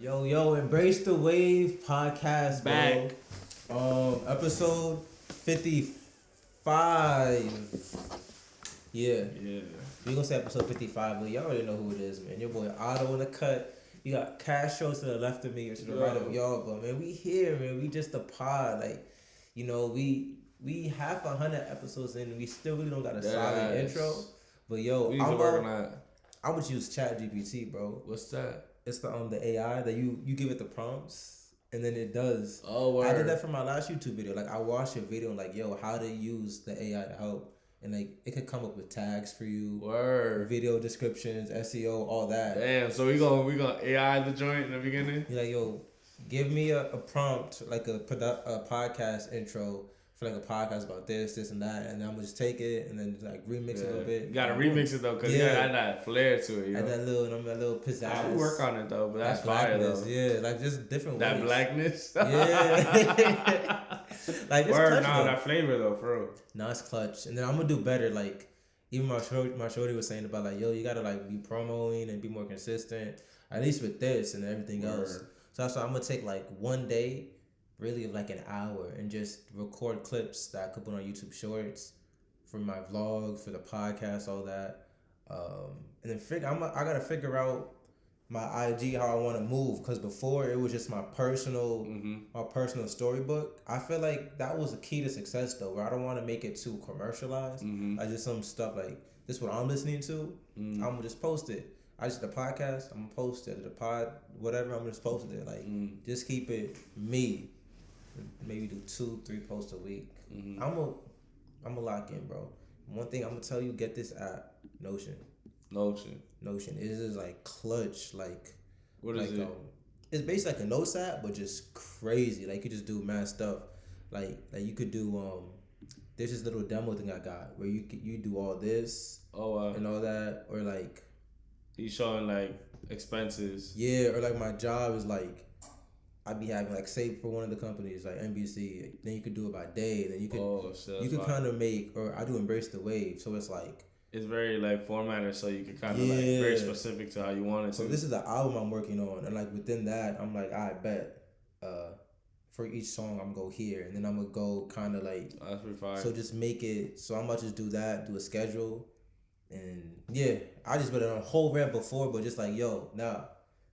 Yo, Embrace the Wave podcast, Back. bro. Episode 55. Yeah. Yeah. We gonna say episode 55, but y'all already know who it is, man. Your boy Otto in the cut. You got Castro to the left of me or to the right of y'all, but man, we here, man. We just a pod, like, you know, we have 100 episodes in, and we still really don't got a solid intro. But yo, I'm gonna use ChatGPT, bro. What's that? It's the AI that you give it the prompts and then it does. Oh, word. I did that for my last YouTube video. Like I watched a video and like, yo, how to use the AI to help, and like it could come up with tags for you, video descriptions, SEO, all that. Damn. So we gonna AI the joint in the beginning. You're like, yo, give me a prompt like a podcast intro. For like a podcast about this and that, and then I'm gonna just take it and then just like remix it a little bit. You gotta remix it though, cause you gotta add that flair to it. You know? Add that little pizzazz. We work on it though, but that's fire though. Yeah, like just different ways. That blackness. Yeah. Like it's word, clutch, that flavor though, bro. No, it's clutch, and then I'm gonna do better. Like even my shorty was saying about like, yo, you gotta like be promoting and be more consistent, at least with this and everything else. So that's why I'm gonna take like one day. Really like an hour and just record clips that I could put on YouTube Shorts for my vlog, for the podcast, all that. And then I gotta figure out my IG how I want to move, because before it was just my personal storybook. I feel like that was the key to success though, where I don't want to make it too commercialized. Like just some stuff like this is what I'm listening to. I'm gonna just post it. The podcast, I'm gonna post it. The pod, whatever, I'm just posting it. Like just keep it me. Maybe do 2-3 posts a week. I'm a lock in, bro. One thing I'm gonna tell you, get this app, Notion. It is like clutch. Like what is it? It's basically like a notes app, but just crazy. Like you could just do mad stuff. Like you could do there's this little demo thing I got where you do all this and all that, or like he's showing like expenses. Yeah, or like my job is like. I'd be having like say for one of the companies like NBC, then you could do it by day, then you could kind of make, or I do Embrace the Wave, so it's like it's very like formatted, so you can kind of like very specific to how you want it. So this is the album I'm working on, and like within that I'm like, I bet for each song I'm gonna go here, and then I'm gonna go kind of like that's pretty fire. So just make it so I'm gonna just do that, do a schedule, and yeah, I just been on a whole rant before, but just like yo, now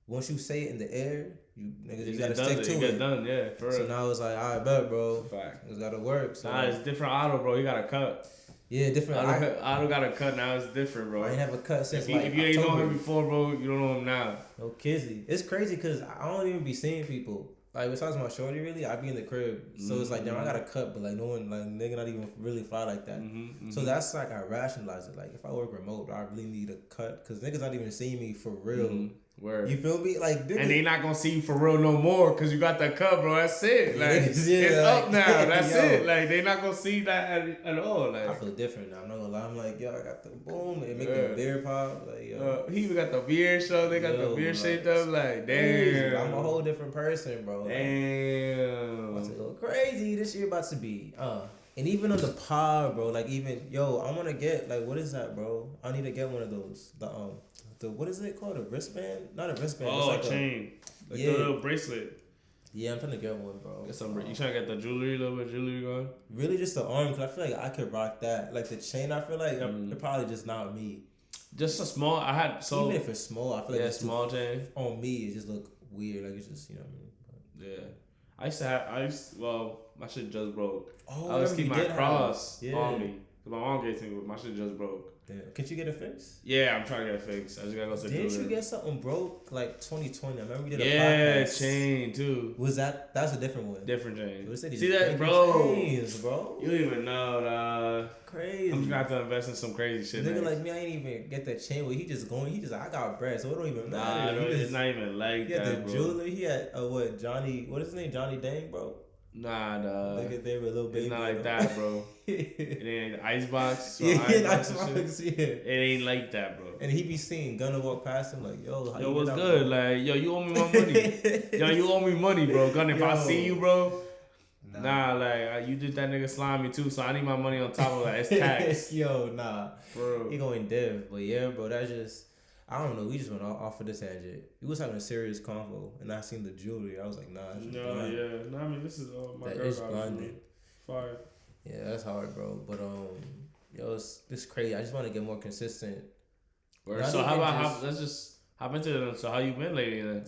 once you say it in the air. You gotta stick to it. Get done, yeah. For so real. now it's like, I bet, bro. Fact. It's gotta work. So it's different Otto, bro. You gotta cut. Yeah, different. Otto got a cut now. It's different, bro. I ain't have a cut since if you ain't know him before, bro, you don't know him now. No kizzy. It's crazy because I don't even be seeing people. Like besides my shorty, really, I be in the crib. So it's like, damn, I got a cut, but like no one, like nigga, not even really fly like that. So that's like I rationalize it. Like if I work remote, I really need a cut because niggas not even seeing me for real. Word. You feel me? Like, and they not gonna see you for real no more because you got that cut, bro. That's it. Like it's up now. That's it. Like they not gonna see that at all. Like I feel different now. I'm not gonna lie. I'm like, yo, I got the boom. It make the beer pop. Like, yo, he even got the beard show. They got the beard shaped up. Like, damn. I'm a whole different person, bro. Damn. About to go crazy. This year about to be. And even on the pod, bro. Like even yo, I wanna get like what is that, bro? I need to get one of those. The what is it called? A wristband? Not a wristband. Oh, it's like a chain. Like a little bracelet. Yeah, I'm trying to get one, bro. You trying to get the jewelry, a little bit of jewelry going? Really, just the arm, because I feel like I could rock that. Like the chain, I feel like it's probably just not me. Just a small. Even if it's small, I feel like it's small chain on me. It just look weird. Like it's just, you know what I mean? Yeah, well, my shit just broke. Oh, I always keep my cross on me. Cause my mom gave it to me, but my shit just broke. Damn. Could you get it fixed? Yeah, I'm trying to get it fixed. I just gotta go to the Didn't you get something broke like 2020? I remember we did a podcast. Yeah, chain too. Was that's a different one? Different chain. See that, bro? Chains, bro? You don't even know, crazy. I'm gonna have to invest in some crazy shit. Nigga like me, I ain't even get that chain. He just I got bread, so it don't even matter. It's not even like that, bro. He had the jewelry. He had what is his name? Johnny Dang, bro. Nah, dog. Look at they were a little baby. It's not like that, bro. It ain't icebox. Icebox. Yeah. It ain't like that, bro. And he be seeing Gunna walk past him like, yo, how yo, you what's good? Bro? Like, yo, you owe me my money. Yo, you owe me money, bro. Gunna, if I see you, bro. Nah, like you did that nigga slimy too, so I need my money on top of that. It's tax. Yo, nah, bro. He going div, but yeah, bro. That's just I don't know. We just went off of this tangent. We was having a serious convo, and I seen the jewelry. I was like, nah. No, yeah. No, I mean, this is my that girl is got blinding. Fire. Yeah, that's hard, bro. But yo, it's crazy. I just want to get more consistent. So let's just hop into it. So how you been lately then?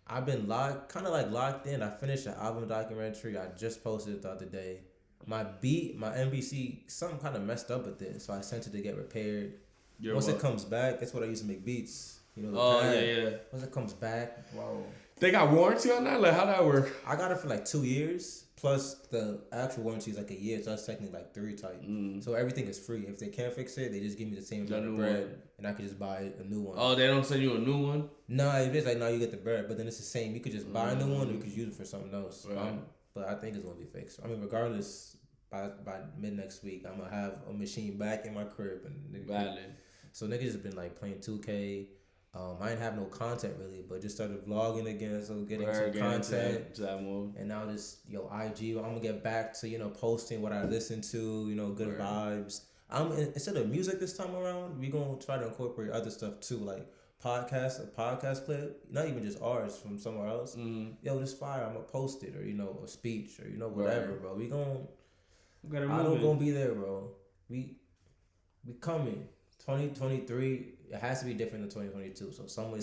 I've been locked in. I finished the album documentary. I just posted it the other day. My MBC, something kind of messed up with it, so I sent it to get repaired. Once it comes back, that's what I use to make beats. You know. Yeah. Once it comes back, wow. They got warranty on that? Like, how that work? I got it for like 2 years. Plus the actual warranty is like a year, so that's technically like 3 type. So everything is free. If they can't fix it, they just give me the same amount of bread, and I could just buy a new one. Oh, they don't send you a new one? No, it's like, no, you get the bread, but then it's the same. You could just buy a new one, or you could use it for something else. Right. But I think it's gonna be fixed. I mean, regardless, by mid next week, I'm gonna have a machine back in my crib, and so niggas just been like playing 2K. I didn't have no content really, but just started vlogging again, so getting some content. To that move. And now just IG, I'm gonna get back to posting what I listen to, good vibes. Instead of music this time around, we gonna try to incorporate other stuff too, like a podcast clip, not even just ours from somewhere else. Yo, this fire, I'm gonna post it, or a speech, or whatever, bro. I don't gonna be there, bro. We coming. 2023, it has to be different than 2022. So some way,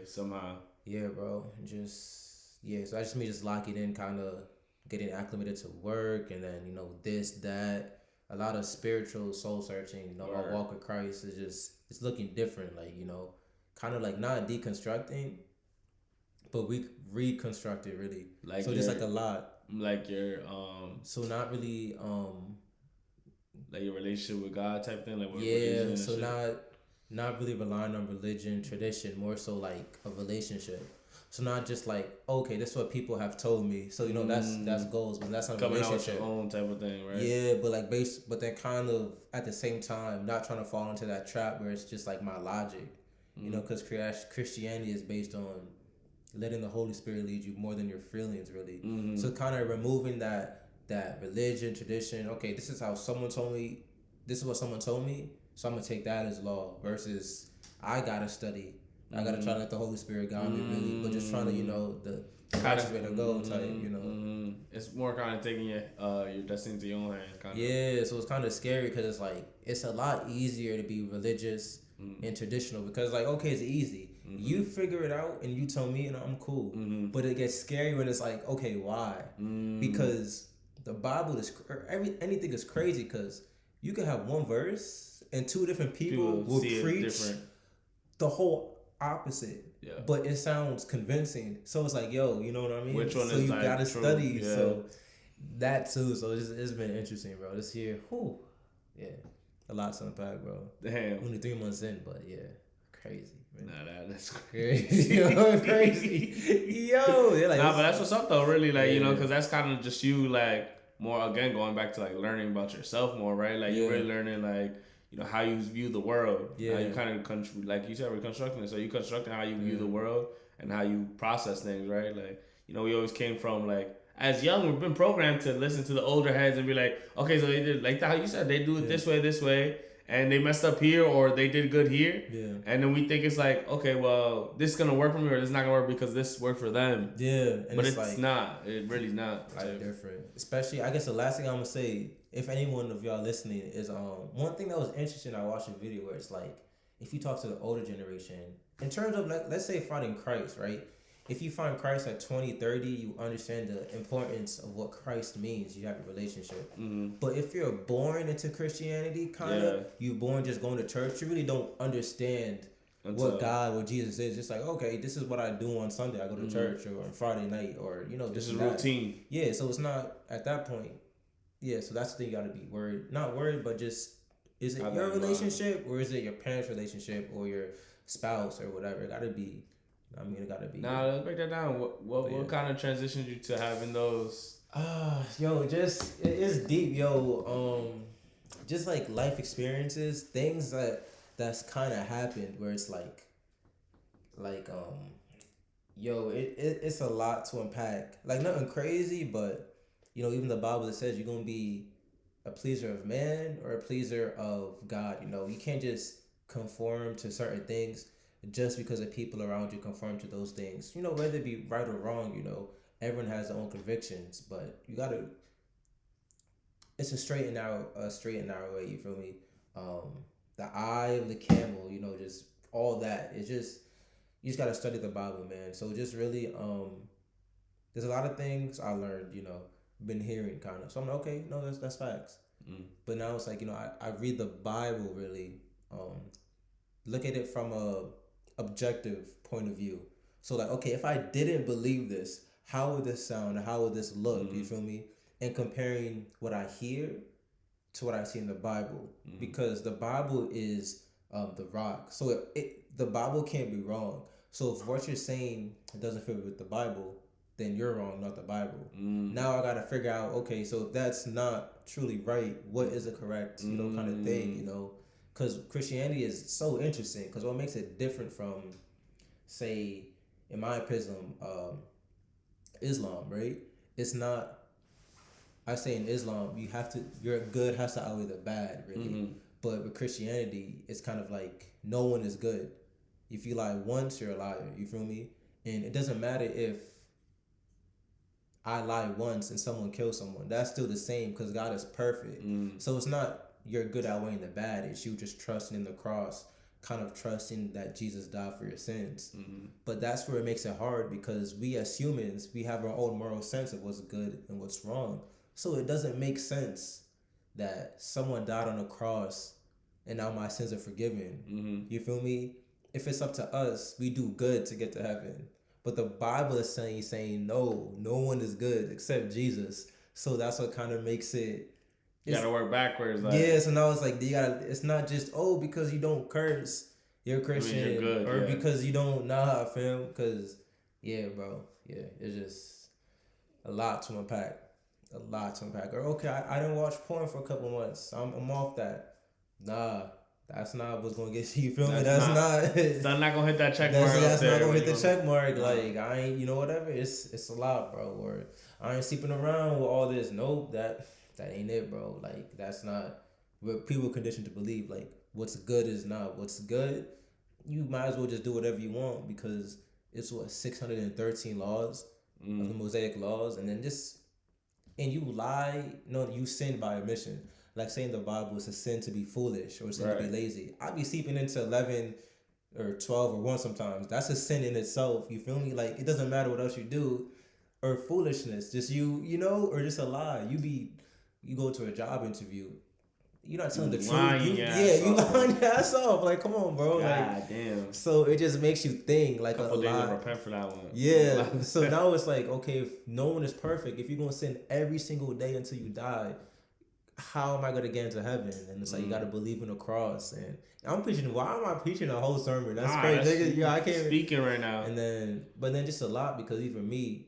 somehow. Yeah, bro. So I just me just lock it in, kind of getting acclimated to work, and then this, that, a lot of spiritual soul searching. My walk with Christ is it's looking different. Like kind of like not deconstructing, but we reconstructed really. Like so, just like a lot. Like your So not really like your relationship with God type thing, like so not really relying on religion, tradition, more so like a relationship. So not just like, okay, this is what people have told me. So that's goals, but that's not a relationship. Coming out with your own type of thing, right? Yeah, but like but then kind of at the same time not trying to fall into that trap where it's just like my logic, because Christianity is based on letting the Holy Spirit lead you more than your feelings, really. So kind of removing that religion, tradition, okay, this is what someone told me, so I'm gonna take that as law, versus I gotta study. I gotta try to let the Holy Spirit guide me, really, but just trying to, the righteous way to go type, It's more kind of taking your destiny to your own hands, kind of. Yeah, so it's kind of scary, because it's like, it's a lot easier to be religious and traditional, because like, okay, it's easy. You figure it out and you tell me and I'm cool. But it gets scary when it's like, okay, why? Because the Bible anything is crazy, because you can have one verse and 2 different people will preach the whole opposite. Yeah. But it sounds convincing. So it's like, yo, you know what I mean? Which one so is you like gotta true? study. Yeah. So that too. So it's been interesting, bro. This year, yeah, a lot to unpack, bro. Damn. Only 3 months in, but yeah, crazy. Man. Nah, that's crazy. Crazy. Yo, like, but that's what's up though. Really, like because that's kind of just you, like more again going back to like learning about yourself more, right? Like you're really learning like how you view the world. Yeah. How you kind of like you said, reconstructing it. So you constructing how you view the world and how you process things, right? Like we always came from like. As young, we've been programmed to listen to the older heads and be like, okay, so they did like how you said, they do it this way, and they messed up here, or they did good here. Yeah. And then we think it's like, okay, well, this is gonna work for me, or this is not gonna work because this worked for them. Yeah. And but it's like, not. It really not. Like different. Especially, I guess the last thing I'm gonna say, if anyone of y'all listening, is one thing that was interesting. I watched a video where it's like, if you talk to the older generation, in terms of like, let's say finding Christ, right? If you find Christ at 20, 30, you understand the importance of what Christ means. You have a relationship. But if you're born into Christianity, you're born just going to church, you really don't understand what Jesus is. Just like, okay, this is what I do on Sunday. I go to church, or on Friday night, or, this is routine. Yeah, so it's not at that point. Yeah, so that's the thing you got to be worried. Not worried, but just, is it your relationship, or is it your parents' relationship, or your spouse, or whatever? It got to be... it gotta be. Nah, let's break that down. What kind of transitioned you to having those? It's deep, just like life experiences, things that's kind of happened where it's it's a lot to unpack. Like nothing crazy, but even the Bible, it says you're gonna be a pleaser of man or a pleaser of God. You can't just conform to certain things just because the people around you conform to those things. You know, whether it be right or wrong, you know, everyone has their own convictions, but you gotta. It's a straight and narrow way. You feel me? The eye of the camel. You know, just all that. It's just you just gotta study the Bible, man. So just really, there's a lot of things I learned. You know, been hearing kind of. So I'm like, okay, no, that's facts. But now it's like, you know, I read the Bible really. Look at it from a objective point of view. So like, okay, if I didn't believe this, how would this sound? How would this look? You feel me? And comparing what I hear to what I see in the Bible, because the Bible is the rock. So the Bible can't be wrong. So if what you're saying doesn't fit with the Bible, then you're wrong, not the Bible. Now I gotta figure out, okay, so if that's not truly right, what is the correct, you know, kind of thing, you know? Because Christianity is so interesting. Because what makes it different from, say, in my opinion, Islam, right? It's not. I say in Islam, your good has to outweigh the bad, really. But with Christianity, it's kind of like no one is good. If you lie once, you're a liar. You feel me? And it doesn't matter if I lie once and someone kills someone. That's still the same because God is perfect. So it's not you're good outweighing the bad. It's you just trusting in the cross, kind of trusting that Jesus died for your sins. But that's where it makes it hard because we as humans, we have our own moral sense of what's good and what's wrong. So it doesn't make sense that someone died on a cross and now my sins are forgiven. You feel me? If it's up to us, we do good to get to heaven. But the Bible is saying no one is good except Jesus. So that's what kind of makes it. You gotta work backwards. Like, yeah, so now it's like it's not just because you don't curse, you're Christian, you're good, or because you don't fam. Because bro, it's just a lot to unpack. Or okay, I didn't watch porn for a couple months. I'm off that. Nah, that's not what's gonna get you. You feel me? That's not gonna hit that check mark. That's not gonna hit the check mark. Like I ain't, whatever. It's a lot, bro. Or I ain't sleeping around with all this. Nope, that ain't it, bro. Like that's not what people conditioned to believe. Like what's good is not what's good. You might as well just do whatever you want because it's 613 laws of the Mosaic laws, and then you lie. No, you sin by omission. Like saying the Bible is a sin to be foolish or sin to be lazy. I be sleeping into 11 or 12 or 1 sometimes. That's a sin in itself. You feel me? Like it doesn't matter what else you do or foolishness. Just or just a lie. You go to a job interview. You're not telling the truth. You lying your ass off. Like, come on, bro. God damn. So it just makes you think like a days lot. To repent for that one. Yeah. So now it's like, okay, if no one is perfect, if you're gonna sin every single day until you die, how am I gonna get into heaven? And it's like you gotta believe in the cross. And I'm preaching. Why am I preaching a whole sermon? That's crazy. I can't speaking right now. But then just a lot because even me,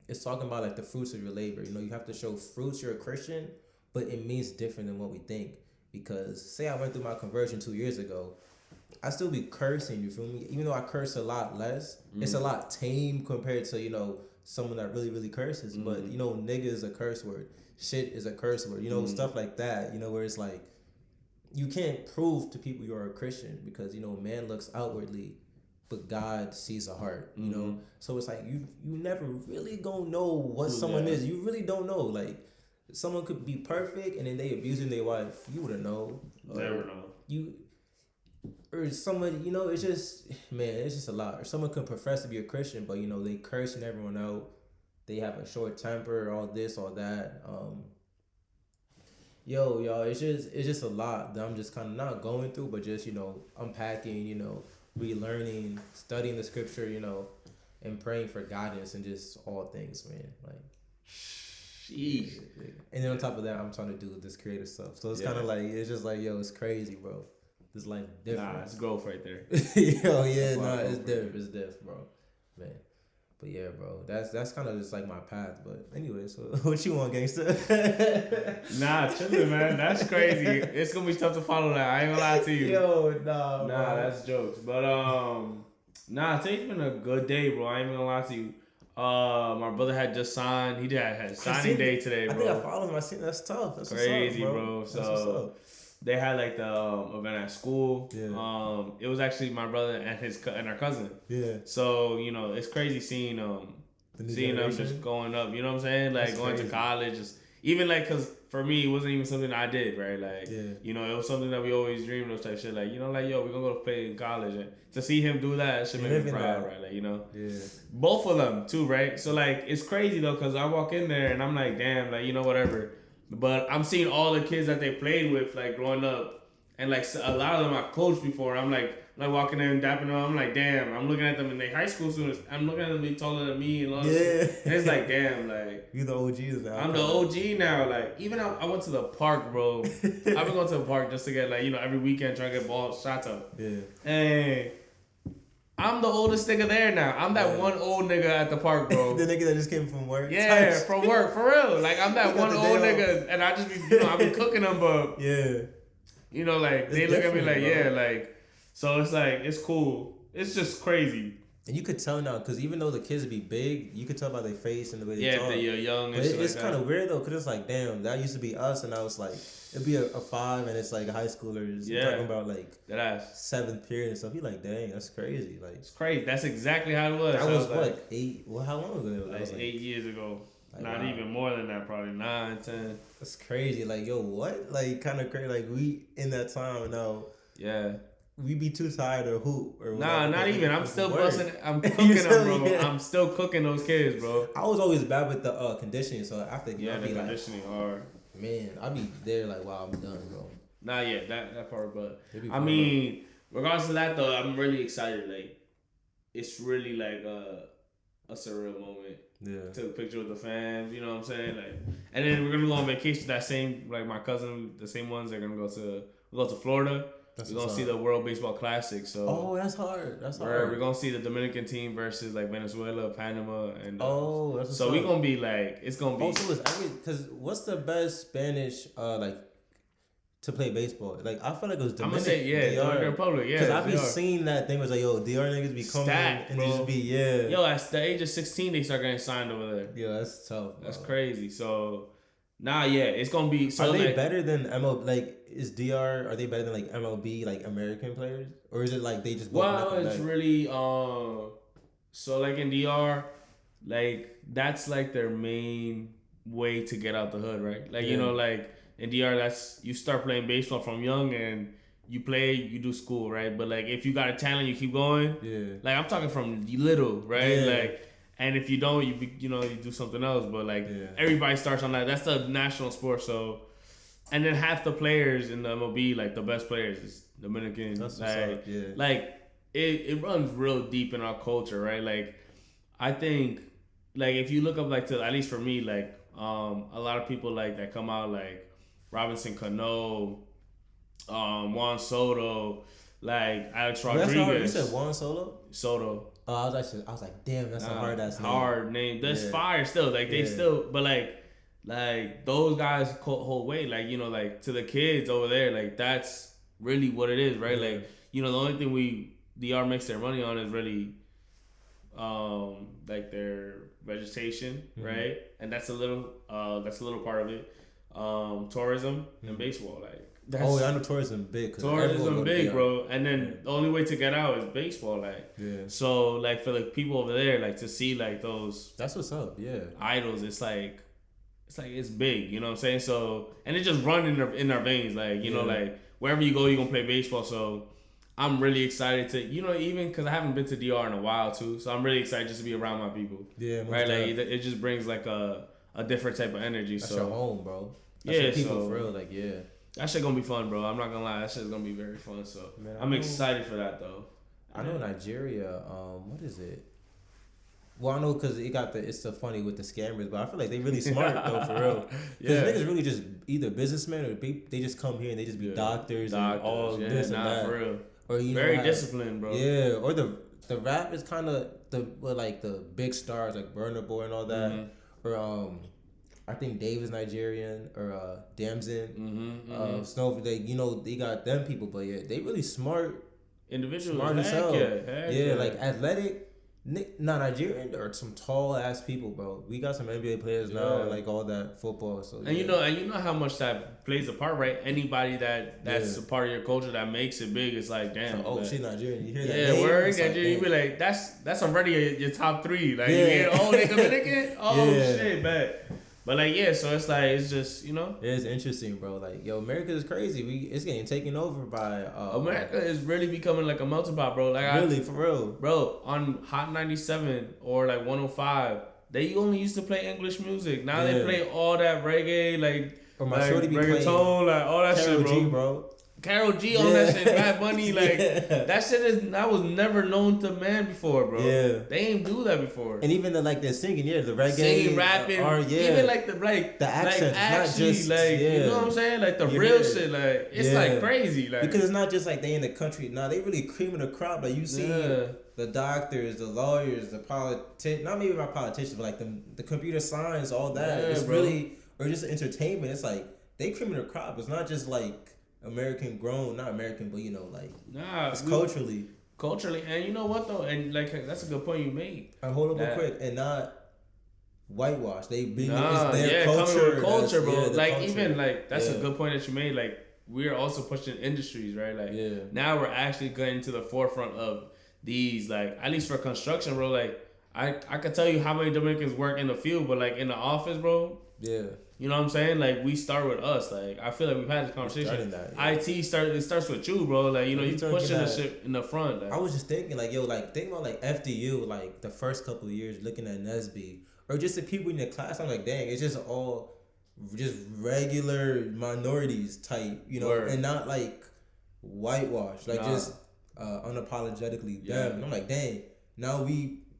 it's talking about like the fruits of your labor. You have to show fruits. You're a Christian, but it means different than what we think. Because say I went through my conversion 2 years ago, I still be cursing. You feel me? Even though I curse a lot less, it's a lot tame compared to someone that really really curses. But nigga is a curse word. Shit is a curse word, stuff like that, where it's like, you can't prove to people you're a Christian because, man looks outwardly, but God sees the heart, So it's like, you never really gonna know what someone is. You really don't know. Like, someone could be perfect and then they abusing their wife. You wouldn't know. Never know. Or someone, it's just a lot. Or someone could profess to be a Christian, but, they cursing everyone out. They have a short temper, all this, all that. Y'all, it's just a lot that I'm just kind of not going through, but just unpacking, relearning, studying the scripture, and praying for guidance and just all things, man. Like, jeez. And then on top of that, I'm trying to do this creative stuff, so it's kind of like it's just like it's crazy, bro. This life different. Nah, it's growth right there. It's different. It's different, bro. Man. But yeah, bro, that's kind of just like my path. But anyway, so what you want, gangster? Nah, chillin', man. That's crazy. It's gonna be tough to follow that. I ain't gonna lie to you. Nah, bro. That's jokes. But today's been a good day, bro. I ain't gonna lie to you. My brother had just signed. He had signing day today, bro. I think I followed him. I seen that's tough. That's crazy, what's up, bro. So they had like the event at school. Yeah. It was actually my brother and our cousin. Yeah. So it's crazy seeing them just going up. You know what I'm saying? Like going to college, even like because for me it wasn't even something I did, right? Like it was something that we always dreamed of, type shit. Like like yo, we're gonna go play in college, and to see him do that should make me proud, right? Like Yeah. Both of them too, right? So like it's crazy though, because I walk in there and I'm like, damn, like whatever. But I'm seeing all the kids that they played with, like growing up, and like a lot of them I coached before. I'm like walking in and dapping them. I'm like, damn. I'm looking at them and they high school students. I'm looking at them be taller than me and all this. And it's like, damn, like you the OGs now. I'm the OG now. Like even I went to the park, bro. I've been going to the park just to get like every weekend trying to get shots up. Yeah. And I'm the oldest nigga there now. I'm that one old nigga at the park, bro. The nigga that just came from work. Yeah, from work, for real. Like I'm that one old nigga, and I just be, I be cooking them, but like they look at me like, bro. Like, so it's like it's cool. It's just crazy. And you could tell now, because even though the kids be big, you could tell by their face and the way they talk. Yeah, they're young. And it's kind of weird though, because it's like, damn, that used to be us, and I was like, it'd be a 5, and it's like high schoolers talking about like that 7th period and stuff. You like, dang, that's crazy. Like it's crazy. That's exactly how it was. That was what like, 8? Well, how long ago? Like, was like 8 years ago. Like, not even more than that, probably 9, 10. That's crazy. Like, yo, what? Like, kind of crazy. Like, we in that time now. Yeah. We be too tired to hoop or whatever. Nah, not even. I'm still busting. I'm cooking them, bro. Yeah. I'm still cooking those kids, bro. I was always bad with the conditioning, so after the conditioning hard. Man, I be there like, wow, I'm done, bro. Nah, yeah, that part, but I mean, regardless of that though, I'm really excited. Like, it's really like a surreal moment. Yeah. Took a picture with the fans, you know what I'm saying? Like, and then we're gonna go on vacation. That same, like my cousin, the same ones. They're gonna go to Florida. We're gonna see the World Baseball Classic. So that's hard. We're gonna see the Dominican team versus like Venezuela, Panama, and that's so we're gonna be like it's gonna be. Also, because what's the best Spanish like to play baseball? Like I feel like it was Dominican. I'm gonna say Dominican Republic. Yeah, because I be seeing that thing was like DR niggas be coming and they just be Yo, at the age of 16 they start getting signed over there. Yeah, that's tough. That's crazy. So. It's gonna be. So are they better than MLB? Like, is DR? Are they better than like MLB, like American players, or is it like they just? It's really so like in DR, like that's like their main way to get out the hood, right? Like like in DR, that's you start playing baseball from young and you play, you do school, right? But like if you got a talent, you keep going. Yeah. Like I'm talking from little, right? Yeah. Like. And if you don't, you do something else. But like everybody starts on that. That's the national sport. So, and then half the players in the MLB, like the best players, is Dominican. That's like, like it runs real deep in our culture, right? Like, I think, like if you look up like to at least for me, like a lot of people like that come out like Robinson Cano, Juan Soto, like Alex Rodriguez. You said Juan Soto. Oh, I was like, damn, that's a hard ass name. Hard name. That's fire still. Like they still, but like those guys hold weight. Like like to the kids over there, like that's really what it is, right? Yeah. Like the only thing DR makes their money on is really, like their vegetation, right? And that's a little part of it. Tourism and baseball, like. I know tourism big. Tourism big, bro. And then the only way to get out is baseball, like. Yeah. So like for the people over there, like to see like those. That's what's up. Yeah. Idols, it's it's big. You know what I'm saying? So and it just run in our veins, like like wherever you go, you're gonna play baseball. So I'm really excited to even because I haven't been to DR in a while too. So I'm really excited just to be around my people. Yeah. Right. Like it just brings like a different type of energy. That's your home, bro. That's your people for real. Like that shit gonna be fun, bro. I'm not gonna lie. That shit's gonna be very fun. So I'm excited for that, though. I know Nigeria. What is it? Well, I know because it's so funny with the scammers, but I feel like they really smart though, for real. Because niggas really just either businessmen or they just come here and they just be doctors and all this and that. For real. Or very disciplined, bro. Yeah, or the rap is kind of the big stars like Burna Boy and all that, or I think Dave is Nigerian or Damson, Snow. They got them people, but they really smart individuals. Smart as hell. Yeah, like athletic. Not Nigerian or some tall ass people, bro. We got some NBA players now, like all that football. So and you know how much that plays a part, right? Anybody that's a part of your culture that makes it big, it's like damn. So, she's Nigerian. You hear that? Yeah, word Nigerian. You be like, that's already your top 3. Like, they Dominican. Shit, bet. But like, so it's just, you know. Yeah, it's interesting, bro. Like, yo, America is crazy. It's getting taken over by. America is really becoming like a melting pot, bro. Like, really, for real, bro. On Hot 97 or like 105, they only used to play English music. Now they play all that reggae, like, or my shorty be reggaeton, like all that Karol shit, bro. G, bro. Karol G on that shit, Bad Bunny, like that shit that was never known to man before, bro. Yeah, they ain't do that before. And even the they're the reggae, singing, rapping, even like the accent, actually, not just you know what I'm saying, like the real shit, like it's like crazy, like because it's not just like they in the country. Nah, they really cream of the crop. Like you see the doctors, the lawyers, the politicians, not maybe my politicians, but like the computer science, all that. It's really or just entertainment. It's like they cream of the crop. It's not just like American grown, not American, but you know, like it's culturally, and you know what though, and like that's a good point you made. I hold up real quick, and not whitewash. They bring it's their culture, bro. Like culture. Even like that's a good point that you made. Like we're also pushing industries, right? Like now we're actually getting to the forefront of these, like at least for construction, bro. Like I could tell you how many Dominicans work in the field, but like in the office, bro. Yeah. You know what I'm saying? Like we start with us. Like I feel like we've had this conversation. It starts with you, bro. Like you know, you pushing the shit in the front. Like. I was just thinking, like yo, like think about like FDU, like the first couple of years looking at Nesby or just the people in the class. I'm like, dang, it's just all just regular minorities type, you know, and not like whitewash, like just unapologetically them. And I'm like, dang, now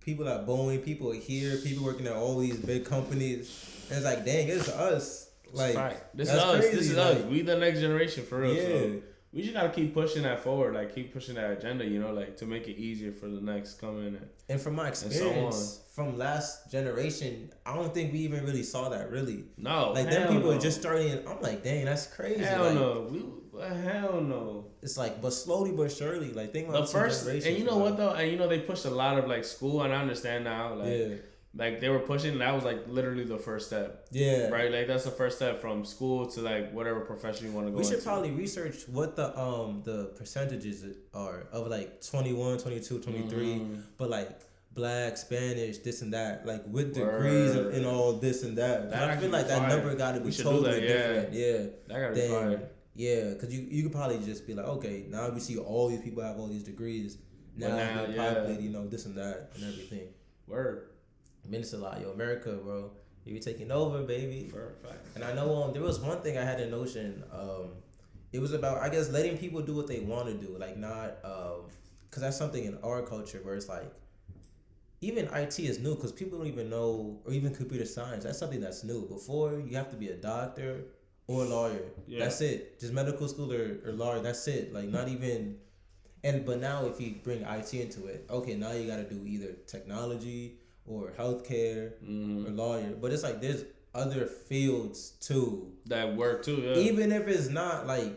people at Boeing, people here, people working at all these big companies. And it's like, dang, it's us. Like, this is us. Crazy. This is us. We the next generation for real. Yeah. So we just gotta keep pushing that forward, like keep pushing that agenda, you know, like to make it easier for the next coming. And from my experience, from last generation, I don't think we even really saw that. Really, no. Like them people are just starting. I'm like, dang, that's crazy. Hell no. It's like, but slowly but surely, like think about the first. And you know what though, and you know they pushed a lot of like school, and I understand now, like. Like they were pushing, and that was like literally the first step. Yeah. Right? Like that's the first step from school to like whatever profession you want to go into. We should probably research what the percentages are of like 21, 22, 23, but like Black, Spanish, this and that, like with degrees and all this and that. I feel like that number got to be totally different. Yeah. That got to be fire. Yeah, because you could probably just be like, okay, now we see all these people have all these degrees. Now it's populated, you know, this and that and everything. Word. I mean, it's a lot, yo. America, bro. You're taking over, baby. And I know there was one thing I had a notion. It was about, I guess, letting people do what they want to do. Like, not, because that's something in our culture where it's like, even IT is new because people don't even know, or even computer science. That's something that's new. Before, you have to be a doctor or a lawyer. Yeah. That's it. Just medical school or lawyer. That's it. Like, not even. But now if you bring IT into it, okay, now you got to do either technology or healthcare or lawyer. But it's like there's other fields too that work too. Yeah. Even if it's not like,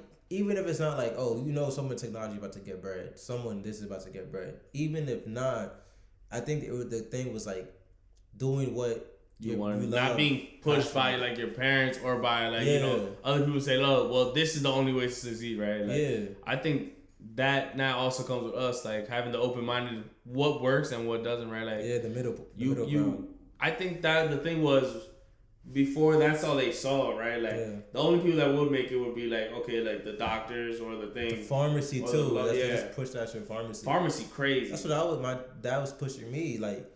oh, you know, someone technology about to get bread. Someone this is about to get bread. Even if not, I think the thing was like doing what you want, not being pushed by like your parents or by like you know other people say, "Oh, well, this is the only way to succeed," right? Like, I think that now also comes with us like having the open minded what works and what doesn't, right? Like the middle ground. I think that the thing was before that's all they saw, right? Like the only people that would make it would be like, okay, like the doctors or the thing. The pharmacy too. Just push that shit. Pharmacy. Pharmacy crazy. That's what my dad was pushing me like.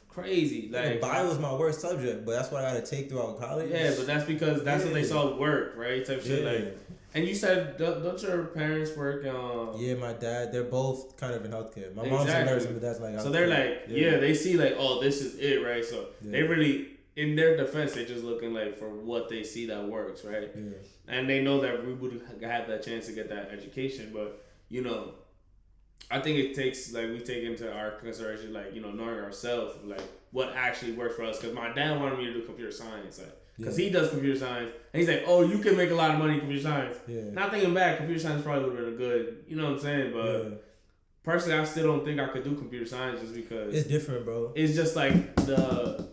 Crazy. Like bio was my worst subject, but that's what I got to take throughout college. Yeah, but that's because that's what they saw work, right? Type shit like. And you said, don't your parents work? Yeah, my dad. They're both kind of in healthcare. My mom's a nurse, and my dad's like. So they're like, they see like, oh, this is it, right? So they really, in their defense, they're just looking like for what they see that works, right? Yeah. And they know that we would have that chance to get that education, but you know, I think it takes like we take into our consideration like you know knowing ourselves like what actually works for us. Because my dad wanted me to do computer science, like. Because he does computer science. And he's like, oh, you can make a lot of money in computer science. Yeah. Not thinking back, computer science probably would have been a good, you know what I'm saying? But personally, I still don't think I could do computer science just because it's different, bro. It's just like the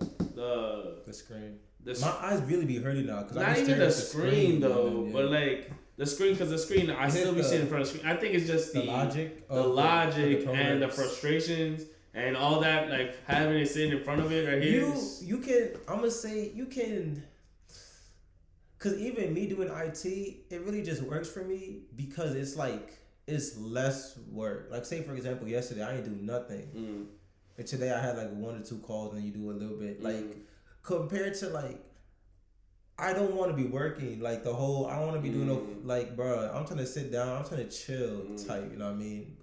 screen. My eyes really be hurting now. Not even the screen though, but like the screen, because the screen, I still be sitting in front of the screen. I think it's just the logic and the frustrations and all that, like having it sitting in front of it right here. You can, I'm gonna say you can, because even me doing IT, it really just works for me because it's like it's less work. Like say for example, yesterday I didn't do nothing, and today I had like 1 or 2 calls, and you do a little bit like. Compared to like, I don't want to be working like the whole. I don't want to be doing no like, bro. I'm trying to sit down. I'm trying to chill type. You know what I mean?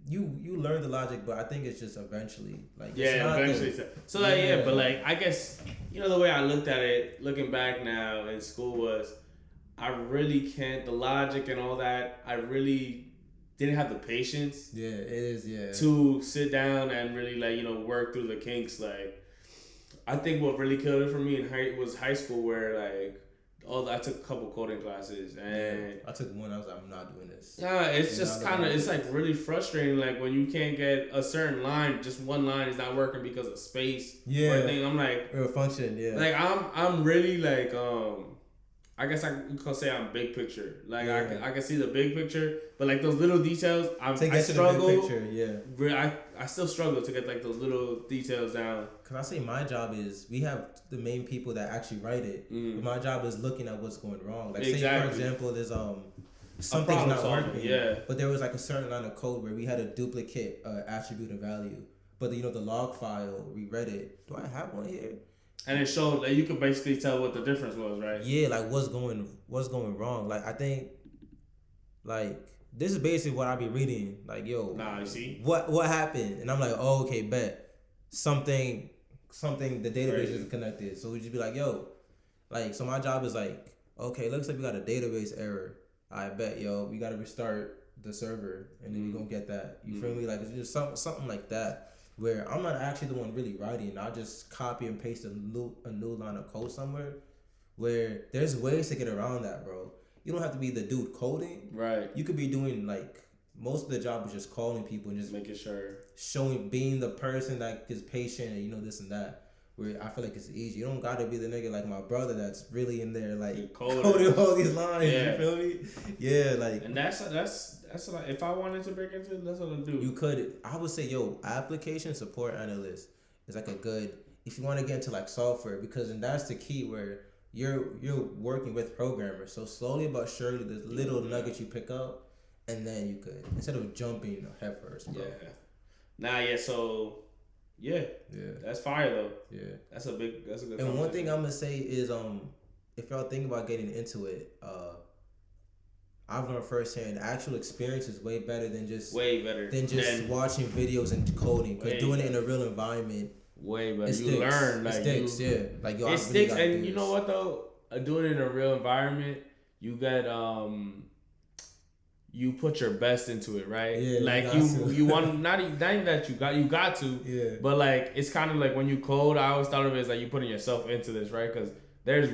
You learn the logic, but I think it's just eventually like eventually. So like but like I guess the way I looked at it, looking back now in school was, I really can't the logic and all that. I really didn't have the patience. Yeah, it is. To sit down and really like work through the kinks like. I think what really killed it for me was high school, where like I took a couple coding classes and I took one. I was like, I'm not doing this. Yeah, it's just kind of it's like really frustrating. Like when you can't get a certain line, just one line is not working because of space. Yeah, or thing. I'm like or a function. Yeah, like I'm really like I guess I could say I'm big picture. Like I can see the big picture, but like those little details, I struggle. The big picture, I still struggle to get like those little details down. Cause I say my job is we have the main people that actually write it. But my job is looking at what's going wrong. Like say for example, there's something's not working. Yeah. But there was like a certain line of code where we had a duplicate attribute and value. But the log file, we read it. Do I have one here? And it showed that you could basically tell what the difference was, right? Yeah, like what's going wrong. Like I think, like this is basically what I be reading. Like yo, you see what happened, and I'm like, oh okay, bet something the database isn't connected. So we just be like, yo, like so my job is like, okay, looks like we got a database error. I bet yo, we gotta restart the server, and then we gonna get that. You feel me? Like it's just something like that. Where I'm not actually the one really writing. I'll just copy and paste a new line of code somewhere. Where there's ways to get around that, bro. You don't have to be the dude coding. Right. You could be doing like most of the job is just calling people and just making sure, being the person that is patient and this and that. Where I feel like it's easy. You don't gotta be the nigga like my brother that's really in there like coding all these lines. Yeah. You feel me? Yeah, like. And that's what if I wanted to break into it, that's what I'd do. You could. I would say, application support analyst is like a good if you want to get into like software, because and that's the key where you're working with programmers. So slowly but surely, there's little nuggets you pick up, and then you could instead of jumping head first. Bro. Yeah. So. Yeah. That's fire though. Yeah. That's a good. And one thing I'm gonna say is if y'all think about getting into it, I've learned firsthand actual experience is way better than just watching videos and coding. Because doing it in a real environment, way better. You learn. Like it sticks. It sticks, and you know what though? Doing it in a real environment, you get you put your best into it, right? Yeah, like you want not even that you got to. Yeah. But like it's kind of like when you code, I always thought of it as like you putting yourself into this, right? Because there's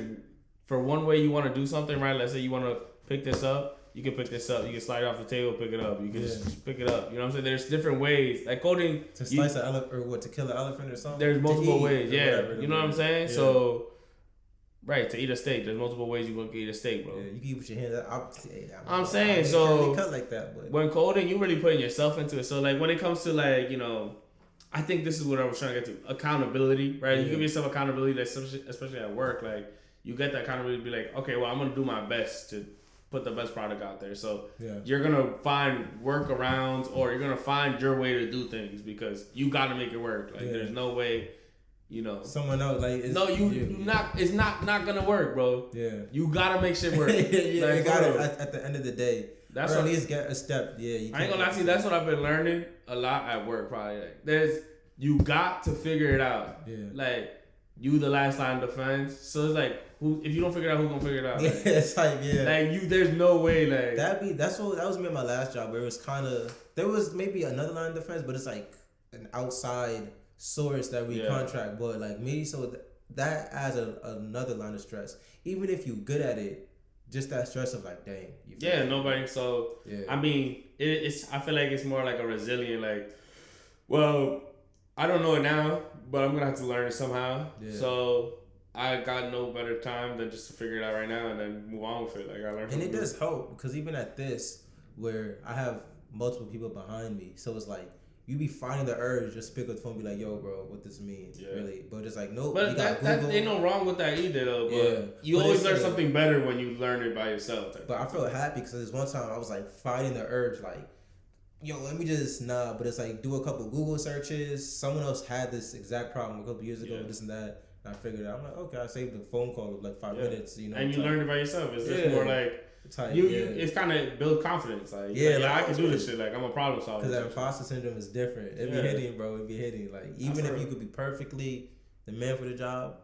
for one way you want to do something, right? Let's say you want to pick this up, you can pick this up. You can slide it off the table, pick it up. You can just pick it up. You know what I'm saying? There's different ways. Like coding to slice an elephant or what to kill an elephant or something. There's multiple ways. Yeah, you know what I'm saying? Yeah. So. Right, to eat a steak. There's multiple ways you can eat a steak, bro. Yeah, you can eat with your hands. I'm saying, so cut like that, but when coding, you really putting yourself into it. So like when it comes to like, I think this is what I was trying to get to. Accountability, right? Yeah. You give yourself accountability, especially at work. Like you get that accountability to be like, okay, well, I'm gonna do my best to put the best product out there. So you're gonna find workarounds, or you're gonna find your way to do things because you gotta make it work. Like there's no way. Someone else like it's not gonna work, bro. Yeah, you gotta make shit work. Like, you gotta at the end of the day. That's or at least get a step. Yeah, I ain't gonna lie to you. That's what I've been learning a lot at work. Probably like you got to figure it out. Yeah, like you the last line of defense. So it's like if you don't figure it out, who's gonna figure it out? Like, yeah, it's like like there's no way like that was me at my last job where it was kind of there was maybe another line of defense, but it's like an outside source that we contract, but like me, so that adds another line of stress. Even if you good at it, just that stress of like, dang. Yeah, nobody. So I mean, it's. I feel like it's more like a resilient. Like, well, I don't know it now, but I'm gonna have to learn it somehow. Yeah. So I got no better time than just to figure it out right now and then move on with it. Like I learned. And it does help because even at this, where I have multiple people behind me, so it's like. You be finding the urge just pick up the phone and be like, yo, bro, what this mean? Yeah. Really? But just like, nope. But that ain't no wrong with that either, though. But you always learn something better when you learn it by yourself. But I feel happy because this one time I was like fighting the urge, like, yo, let me just, but it's like do a couple Google searches. Someone else had this exact problem a couple years ago, this and that. And I figured it out. I'm like, okay, I saved a phone call of like 5 minutes, you know. And you learned it by yourself. It's just more like, it's kind of build confidence. Like, like I can do this shit. Like, I'm a problem solver. Because that imposter syndrome is different. It be hitting, bro. It be hitting. Like, even if you could be perfectly the man for the job,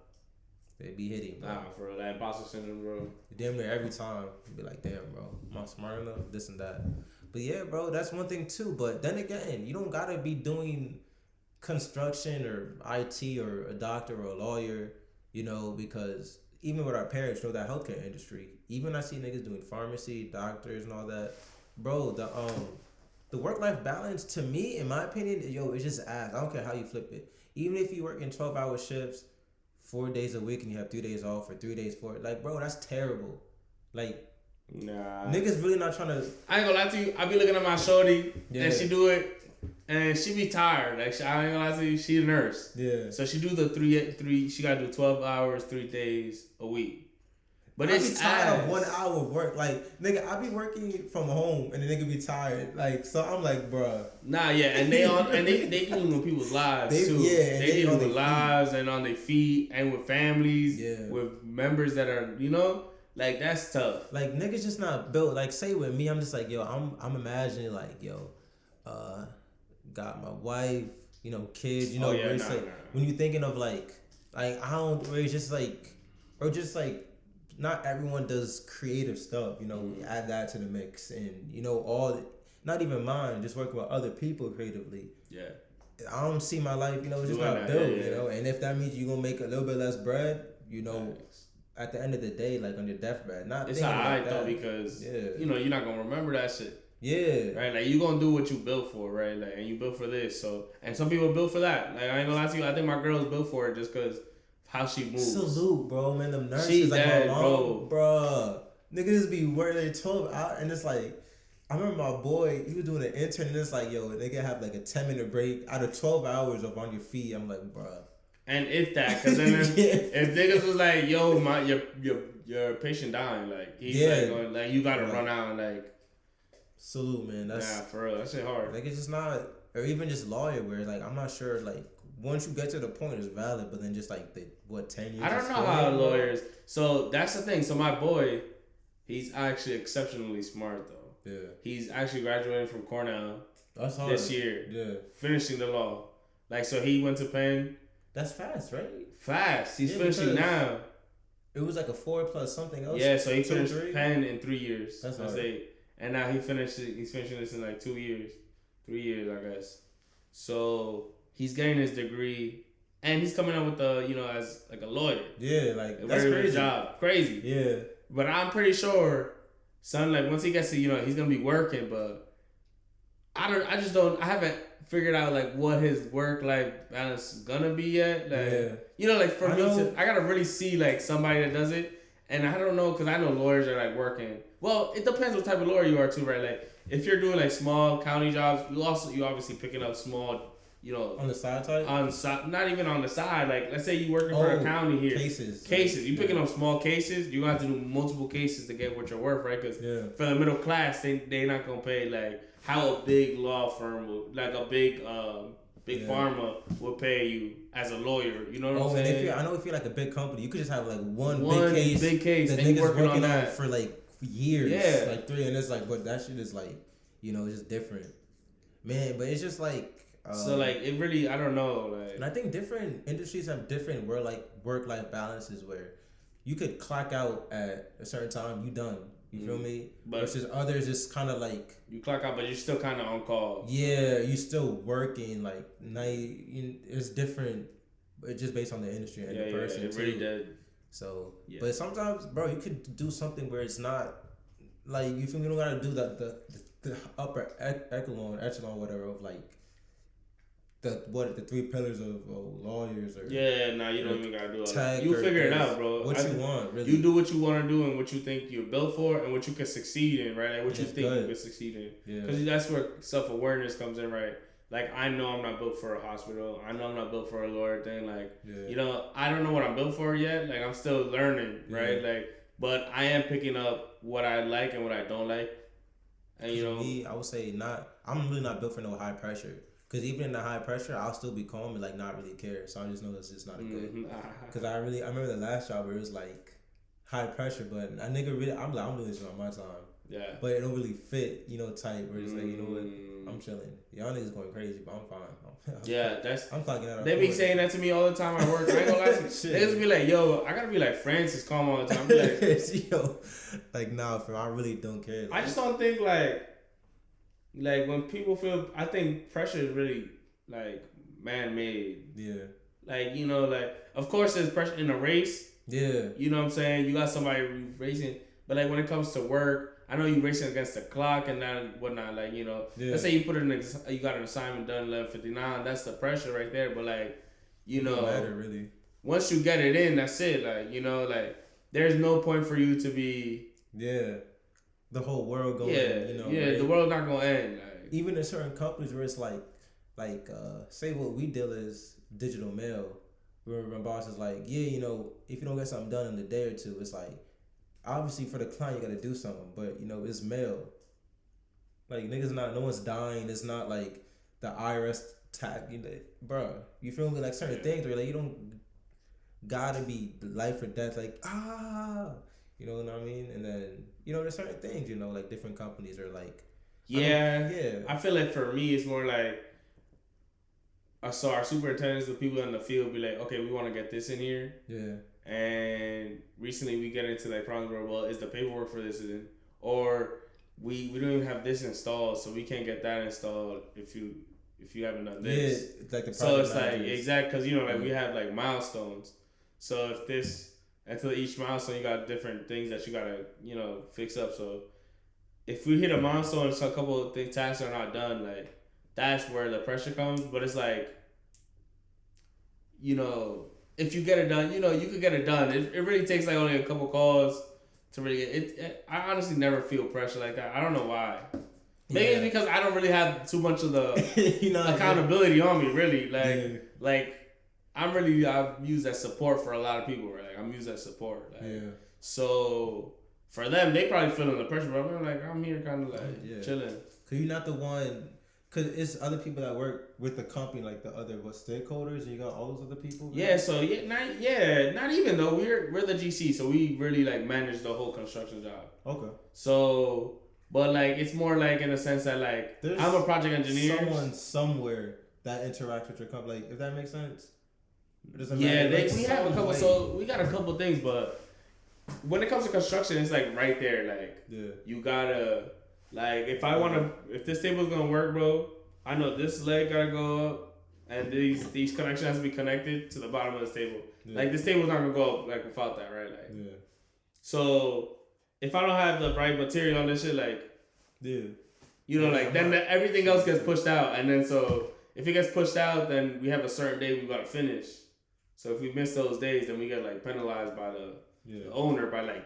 it be hitting, bro. Nah, for that imposter syndrome, bro. Damn near every time. You be like, damn, bro. Am I smart enough? This and that. But yeah, bro, that's one thing too. But then again, you don't got to be doing construction or IT or a doctor or a lawyer, you know, because... Even with our parents, know that healthcare industry. Even I see niggas doing pharmacy, doctors, and all that. Bro, the work-life balance, to me, in my opinion, it's just ass. I don't care how you flip it. Even if you work in 12-hour shifts, 4 days a week, and you have 3 days off or 3 days for it, like, bro, that's terrible. Like, nah, niggas really not trying to. I ain't gonna lie to you. I be looking at my shorty, and she do it. And she be tired. Like, I ain't gonna lie to you, she a nurse. Yeah. So she do the three. She gotta do 12 hours, 3 days a week. But I be tired of 1 hour of work. Like, nigga, I be working from home, and the nigga be tired. Like, so I'm like, bruh. Nah, yeah, and they dealing with people's lives too. Yeah, they dealing with lives and on their feet and with families. Yeah. With members that are, you know, like that's tough. Like niggas just not built. Like, say with me, I'm just like, yo, I'm imagining like, yo, got my wife, you know, kids, you know, when you're thinking of like I don't, where it's just like, or just like, not everyone does creative stuff, you know, we add that to the mix, and you know, not even mine, just working with other people creatively. Yeah. I don't see my life, you know, it's just not built, you know, and if that means you're gonna make a little bit less bread, you know, at the end of the day, like on your deathbed, not it's alright though, because you know, you're not gonna remember that shit. Yeah. Right? Like, you gonna do what you built for, right? Like, and you built for this. So, and some people built for that. Like, I ain't gonna lie to you. I think my girl's built for it just because how she moves. Salute, bro. Man, them nurses. She's like, my mom, bro. Niggas be working 12 hours. And it's like, I remember my boy, he was doing an intern. And it's like, yo, they can have like a 10-minute break out of 12 hours of on your feet. I'm like, bro. And if that, because then if niggas was like, yo, your patient dying. Like, he's like, going, like, you gotta run out and like. Salute, man. That's for real. That shit hard. Like, it's just not, or even just lawyer, where like I'm not sure. Like, once you get to the point, it's valid, but then just like 10 years. I don't know how lawyers. So that's the thing. So my boy, he's actually exceptionally smart though. Yeah. He's actually graduating from Cornell. That's hard. This year. Yeah. Finishing the law. Like, so he went to Penn. That's fast, right? Fast. He's finishing now. It was like a 4+ something else. Yeah. So he finished Penn in 3 years. That's hard. And now he's finishing this in like 2 years. 3 years, I guess. So he's getting his degree. And he's coming out with as like a lawyer. Yeah, like that's crazy. Job. Crazy. Yeah. But I'm pretty sure, son, like once he gets to, he's gonna be working, but I haven't figured out like what his work-life balance is gonna be yet. Like like for me I gotta really see like somebody that does it. And I don't know, because I know lawyers are like working. Well, it depends what type of lawyer you are too, right? Like if you're doing like small county jobs, you obviously picking up small, on the side type. Not even on the side. Like let's say you working for a county here. Cases. You picking up small cases. You gonna have to do multiple cases to get what you're worth, right? Because for the middle class, they not gonna pay like how a big law firm would, like a big pharma will pay you as a lawyer. You know what I'm saying? If you're like a big company, you could just have like one big case that niggas working on that for like years. Yeah. Like 3, and it's like, but that shit is like, it's just different. Man, but it's just like so like it really, I don't know, like, and I think different industries have different work-life balances where you could clock out at a certain time, you done. You feel me? But versus others, it's kind of like you clock out, but you're still kind of on call. Yeah, you still working like night. It's different, but just based on the industry and the person. Yeah, it really did. So, but sometimes, bro, you could do something where it's not like you feel me. You don't gotta do the upper echelon, whatever of like the 3 pillars of lawyers or you don't even gotta do all that. You figure it out, bro. What you want, really. You do what you want to do and what you think you're built for and what you can succeed in, right? Like what you think you can succeed in. Because that's where self-awareness comes in, right? Like, I know I'm not built for a hospital. I know I'm not built for a lawyer thing. Like, I don't know what I'm built for yet. Like, I'm still learning, right? Like, but I am picking up what I like and what I don't like. And, me, I would say I'm really not built for no high pressure. Because even in the high pressure, I'll still be calm and, like, not really care. So I just know it's just not a good. Because I remember the last job where it was, like, high pressure. But a nigga really, I'm doing this on my time. Yeah. But it don't really fit, type. Where it's like, you know what, I'm chilling. Y'all niggas going crazy, but I'm fine. I'm clocking out. They be saying that to me all the time at work. I ain't gonna lie to you. They just be like, yo, I gotta be like Francis, calm all the time. Be like, yo, like, nah, fam, I really don't care. I just don't think, like when people feel, I think pressure is really, like, man-made. Yeah. Like, like, of course there's pressure in a race. Yeah. You know what I'm saying? You got somebody racing. But, like, when it comes to work, I know you racing against the clock and that whatnot. Like, let's say you you got an assignment done 11:59. That's the pressure right there. But, like, it don't matter, really. Once you get it in, that's it. Like, like, there's no point for you to be. Yeah. The whole world going. Right? The world's not gonna end. Like, even in certain companies where it's like, say what we deal is digital mail, where my boss is like, if you don't get something done in a day or two, it's like, obviously for the client you gotta do something, but it's mail. Like, no one's dying. It's not like the IRS tax, bro. You feel me? Like certain things where like you don't gotta be life or death. Like you know what I mean? And then there's certain things like different companies are like. I feel like for me it's more like. So our superintendents, the people in the field, be like, okay, we want to get this in here. Yeah. And recently we get into like problems where, well, is the paperwork for this in, or we don't even have this installed, so we can't get that installed if you haven't done this. Yeah, like the so it's like exact because we have like milestones. So if this until each milestone you got different things that you gotta fix up. So if we hit a milestone and so a couple of tasks are not done, like that's where the pressure comes. But it's like if you get it done, you could get it done. It really takes like only a couple calls to really get it. I honestly never feel pressure like that. I don't know why. Maybe it's because I don't really have too much of the accountability on me, really. Like I'm used as support for a lot of people, right? Like, I'm used as support. Like, so for them, they probably feeling the pressure, but I'm like, I'm here kind of like chilling. Cause you're not the one. Cause it's other people that work with the company, like the other stakeholders, and you got all those other people. Right? Yeah, so not even though we're the GC, so we really like manage the whole construction job. Okay. So, but like it's more like in a sense that like I'm a project engineer. Someone somewhere that interacts with your company, like if that makes sense. We have a couple. So we got a couple things, but when it comes to construction, it's like right there. Like you gotta. Like, if this table's gonna work, bro, I know this leg gotta go up, and these connections has to be connected to the bottom of this table. Yeah. Like, this table's not gonna go up, like, without that, right? Like, so, if I don't have the right material on this shit, like, then everything else gets pushed out, and then so, if it gets pushed out, then we have a certain day we gotta finish. So, if we miss those days, then we get, like, penalized by the owner by, like,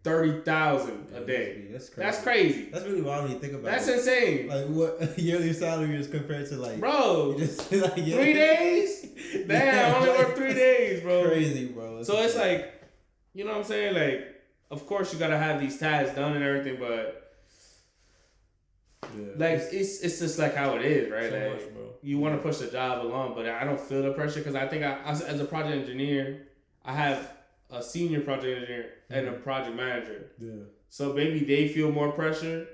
30,000 a day. That's crazy. That's really wild when you think about it. That's insane. Like what yearly salary is compared to like. Bro, just, like, 3 days? Damn, I only work 3 days, bro. Crazy, bro. So it's like, you know what I'm saying? Like, of course you gotta have these tasks done and everything, but like it's just like how it is, right? So like much, bro. You want to push the job along, but I don't feel the pressure because I think as a project engineer, I have a senior project engineer and a project manager. Yeah. So maybe they feel more pressure,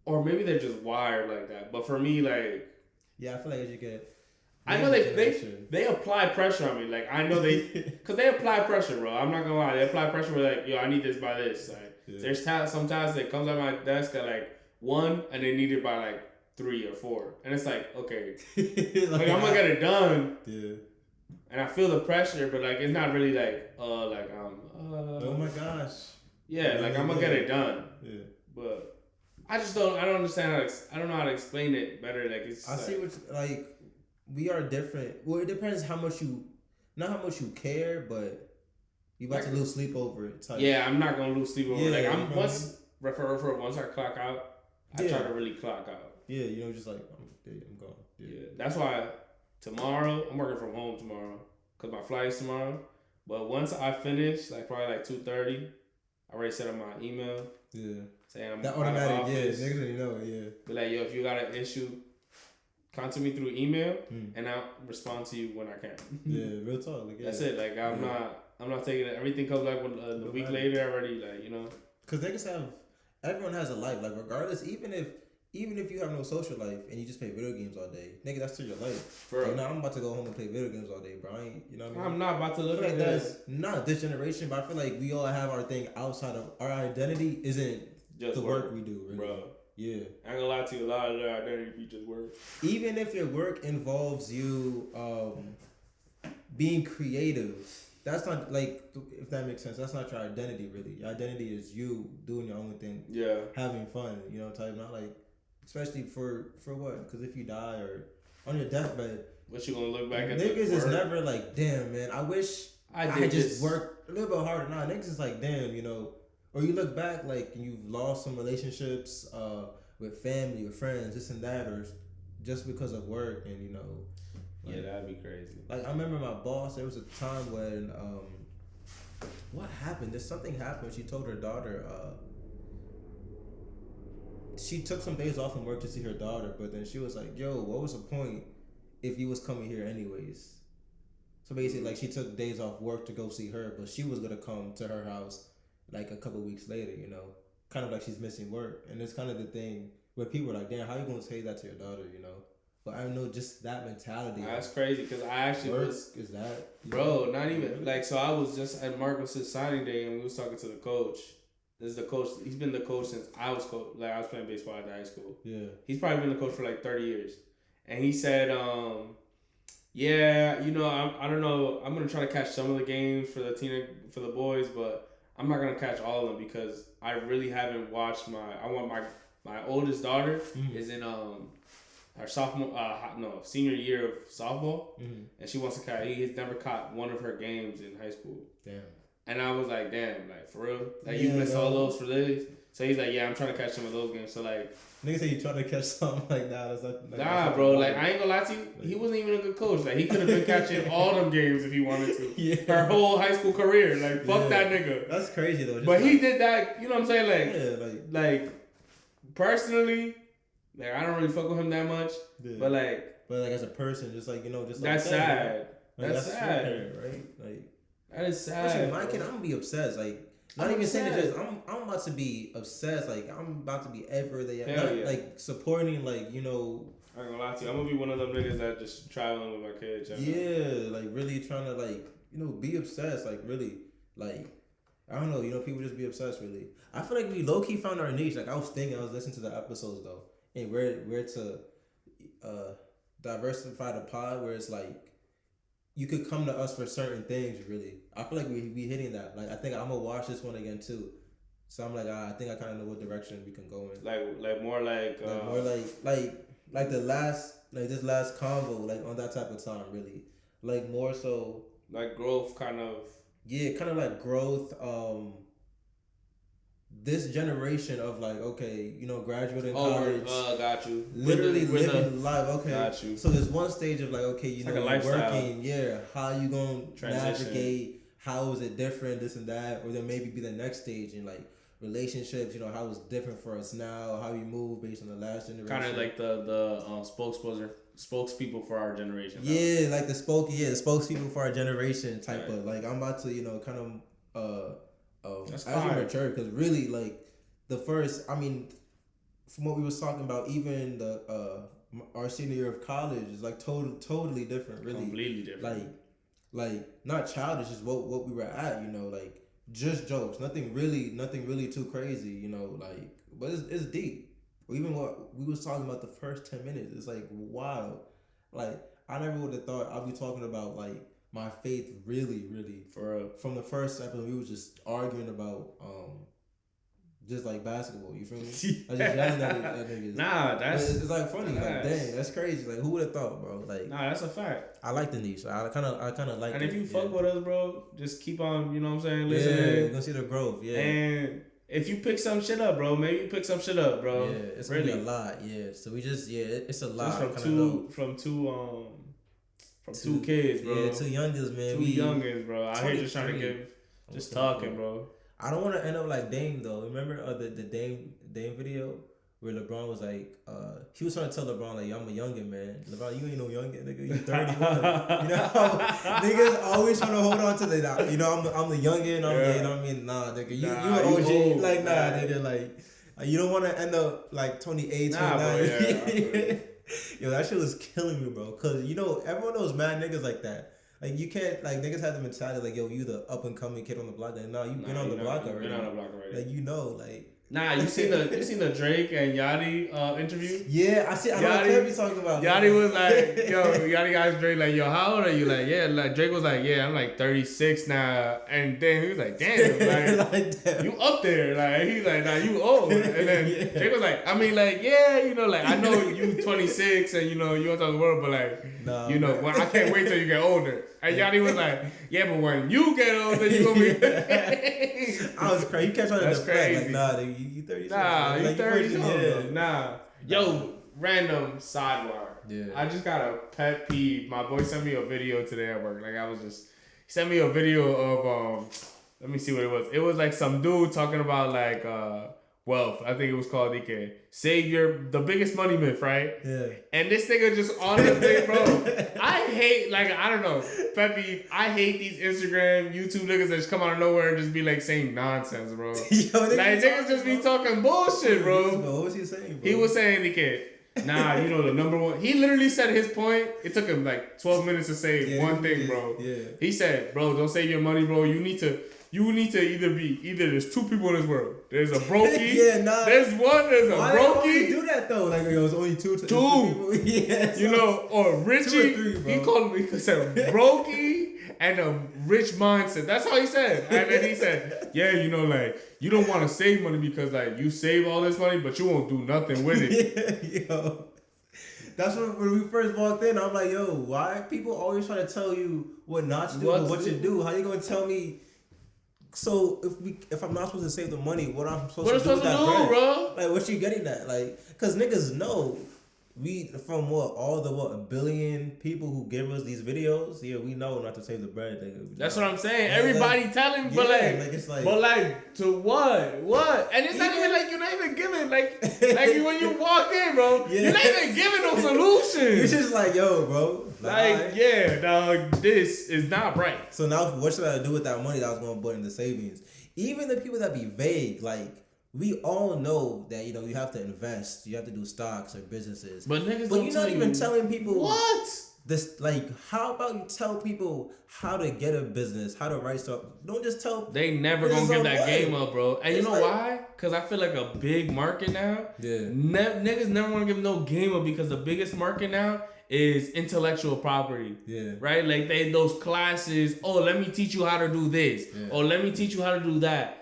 or maybe they're just wired like that. But for me, like, I feel like as you get, I know they apply pressure on me. Like I know because they apply pressure, bro. I'm not gonna lie, they apply pressure. With like, yo, I need this by this. Like, there's sometimes that comes on my desk at like 1, and they need it by like 3 or 4, and it's like, okay, like I'm gonna get it done. Yeah. and I feel the pressure, but like it's not really like oh my gosh. Yeah, like I'm gonna get it done. Yeah. But I don't understand I don't know how to explain it better. Like it's. I see what like we are different. Well, it depends not how much you care, but you about to lose sleep over it. Yeah, I'm not gonna lose sleep over it. Like I'm once I clock out, I try to really clock out. Yeah, just like I'm gone. Yeah, that's why tomorrow I'm working from home tomorrow because my flight is tomorrow. But once I finish, like probably like 2:30, I already set up my email. Yeah. Saying I'm that automatic. Yeah, niggas yeah. Be like, yo, if you got an issue, contact me through email, and I'll respond to you when I can. Yeah, real talk. Like, that's it. Like I'm not taking it. Everything comes back a week later already. Like because niggas everyone has a life. Like regardless, even if you have no social life and you just play video games all day, nigga, that's still your life. Bro, like, now I'm about to go home and play video games all day, bro. You know what I mean? I'm not about to look at that. That's not this generation, but I feel like we all have our thing outside of our identity. Isn't just the work we do, really. Bro. Yeah. I ain't gonna lie to you, a lot of their identity be just work. Even if your work involves you being creative, that's not like, if that makes sense, that's not your identity really. Your identity is you doing your own thing. Yeah. Having fun, type, not like, especially for what? Because if you die or on your deathbed, what you gonna look back at? Niggas is never like, damn man, I wish I just worked a little bit harder. Nah, niggas is like, damn, or you look back like you've lost some relationships with family or friends, this and that, or just because of work, and yeah, that'd be crazy. Like I remember my boss. There was a time when what happened? Something happened. She told her daughter. She took some days off from work to see her daughter, but then she was like, "Yo, what was the point if you was coming here anyways?" So basically, like she took days off work to go see her, but she was gonna come to her house like a couple weeks later, kind of like she's missing work. And it's kind of the thing where people are like, damn, how you gonna say that to your daughter, But I know just that mentality. That's crazy because I actually is that, bro, not even like, so I was just at Marcus's signing day and we was talking to the coach. This is the coach. He's been the coach since I was playing baseball at the high school. Yeah. He's probably been the coach for like 30 years. And he said, yeah, I don't know. I'm going to try to catch some of the games for the boys, but I'm not gonna catch all of them because I really haven't watched my oldest daughter is in her senior year of softball, and she wants to catch. He has never caught one of her games in high school. Damn. And I was like, damn, like for real, like you missed all those for this. So he's like, yeah, I'm trying to catch some of those games. So like, niggas say you trying to catch something like that. It's like nah, bro. Like I ain't gonna lie to you, he wasn't even a good coach. Like he could have been catching all them games if he wanted to. Yeah. Her whole high school career. Like fuck that nigga. That's crazy though. But he did that. You know what I'm saying? Like personally, like I don't really fuck with him that much. Yeah. But like as a person, just like just like that's sad. Like, that's sad, parent, right? Like that is sad. My kid, I'm gonna be obsessed. Like. Not even saying it just I'm about to be obsessed, like I'm about to be everywhere they are. Like supporting, like, I ain't gonna lie to you, I'm gonna be one of them niggas that just traveling with my kids. Like really trying to like, be obsessed, like really. Like I don't know, people just be obsessed really. I feel like we low key found our niche. Like I was listening to the episodes though. And where to diversify the pod where it's like you could come to us for certain things, really. I feel like we hitting that. Like I think I'm gonna watch this one again too. So I'm like, I think I kind of know what direction we can go in. Like this last convo, like on that type of time, really. Like more so. Like growth, kind of. Yeah, kind of like growth. This generation of like, okay, graduating college. Got you. Literally living life. Okay. Got you. So there's one stage of like, okay, like working. Yeah. How you gonna navigate? How is it different? This and that, or then maybe be the next stage in like relationships. How it's different for us now. How we move based on the last generation. Kind of like the spokespeople for our generation. Yeah, like the spokespeople for our generation type of like. I'm about to kind of as we mature, because really like the first, I mean, from what we was talking about, even the our senior year of college is like totally different, really. Completely different. Like not childish, is what we were at, like just jokes, nothing really too crazy, like, but it's deep. Even what we was talking about the first 10 minutes, it's like wild. Like I never would have thought I'd be talking about like my faith really, really, for real. From the first episode, we was just arguing about just like basketball. You feel me? I just yelling at niggas. Nah, it's like funny. Like, dang, that's crazy. Like, who would have thought, bro? Like, nah, that's a fact. I like the niche. I kind of like. And if you fuck with us, bro, just keep on. You know what I'm saying? Listening. Yeah, you're gonna see the growth. Yeah. And if you pick some shit up, bro, maybe you pick some shit up, bro. Yeah, it's really a lot. Yeah. So we just it's a lot. Just from two kids, bro. Yeah, two youngins, man. Two youngins, bro. Out here just trying to give, just talking, bro. I don't want to end up like Dame though. Remember the Dame video where LeBron was like, he was trying to tell LeBron like, yo, I'm a youngin, man. LeBron, you ain't no youngin, nigga. You 31. You know how niggas always trying to hold on to the, you know, I'm the youngin. You know what I mean? Nah, nigga, you an OG. Old, like, nah, nigga, like, you don't want to end up like 28, 29. Bro, Yo, that shit was killing me, bro. Cause you know everyone knows mad niggas like that. Like you can't like niggas have the mentality like, yo, you the up and coming kid on the block. Like, no, you've been on the block already. Been on the block already. Like, you know, like. Nah, you seen the Drake and Yachty interview? Yeah, I see. I know what Kirby talking about. Yachty was like, yo, Yachty asked Drake like, yo, how old are you? Like, yeah, like Drake was like, yeah, I'm like 36 now. And then he was like, damn, like damn. You up there? Like he's like, nah, you old. And then Drake was like, I mean, like, yeah, you know, like I know you 26 and you know you on top of the world, but like, nah, you know, well, I can't wait till you get older. And Yachty was like, yeah, but when you get older, you gonna be. I was crazy. You kept trying to deflect. Crazy. Like, nah, dude, you 30. Nah, you like, 30. Yeah. Nah. Yo, random sidebar. Yeah. I just got a pet peeve. My boy sent me a video today at work. Like he sent me a video of let me see what it was. It was like some dude talking about like wealth. I think it was called DK. Save the biggest money myth, right? Yeah. And this nigga just on the thing, bro. I hate, like, I don't know, Peppy, I hate these Instagram, YouTube niggas that just come out of nowhere and just be like saying nonsense, bro. Yo, like niggas just be talking bullshit, bro. What was he saying, bro? He was saying, DK, nah, you know, the number one. He literally said his point. It took him like 12 minutes to say one thing, bro. Yeah. He said, bro, don't save your money, bro. You need to either there's two people in this world. There's a brokey. There's a brokey. Why do do that though? Like it was only two people. Yeah. You know, or Richie. 2 or 3, bro. He said brokey and a rich mindset. That's how he said. And then he said, yeah, you know, like you don't want to save money because like you save all this money, but you won't do nothing with it. Yeah, yo. That's when we first walked in. I'm like, yo, why people always trying to tell you what not to do, but what to do? How you gonna tell me? So if I'm not supposed to save the money, what I'm supposed to do with that bread? Bro? Like, what you getting at? Like, cause niggas know from a billion people who give us these videos. Yeah, we know not to save the bread. That's what I'm saying. Everybody telling, but to what? And it's not even like you're not even giving like when you walk in, bro. Yeah. You're not even giving no solution. You're just like, yo, bro. Like, yeah, dog, this is not right. So now what should I do with that money that I was going to put in the savings? Even the people that be vague, like, we all know that, you know, you have to invest. You have to do stocks or businesses. But niggas you're not even telling people. What? This, like, how about you tell people how to get a business, how to write stuff? Don't just tell. They never gonna give that game up, bro. And you know why? Because I feel like a big market now. Yeah. Niggas never want to give no game up because the biggest market now is intellectual property. Yeah. Right? Like those classes, oh, let me teach you how to do this. Yeah. Or let me teach you how to do that.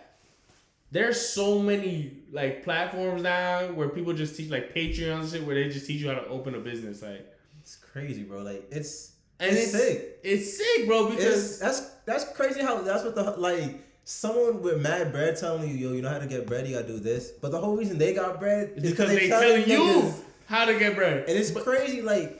There's so many like platforms now where people just teach like Patreon and shit where they just teach you how to open a business. Like it's crazy, bro. Like it's sick. It's sick, bro, because that's crazy how that's what the like someone with mad bread telling you, yo, you know how to get bread, you gotta do this. But the whole reason they got bread is because they telling you how to get bread. And it's crazy, like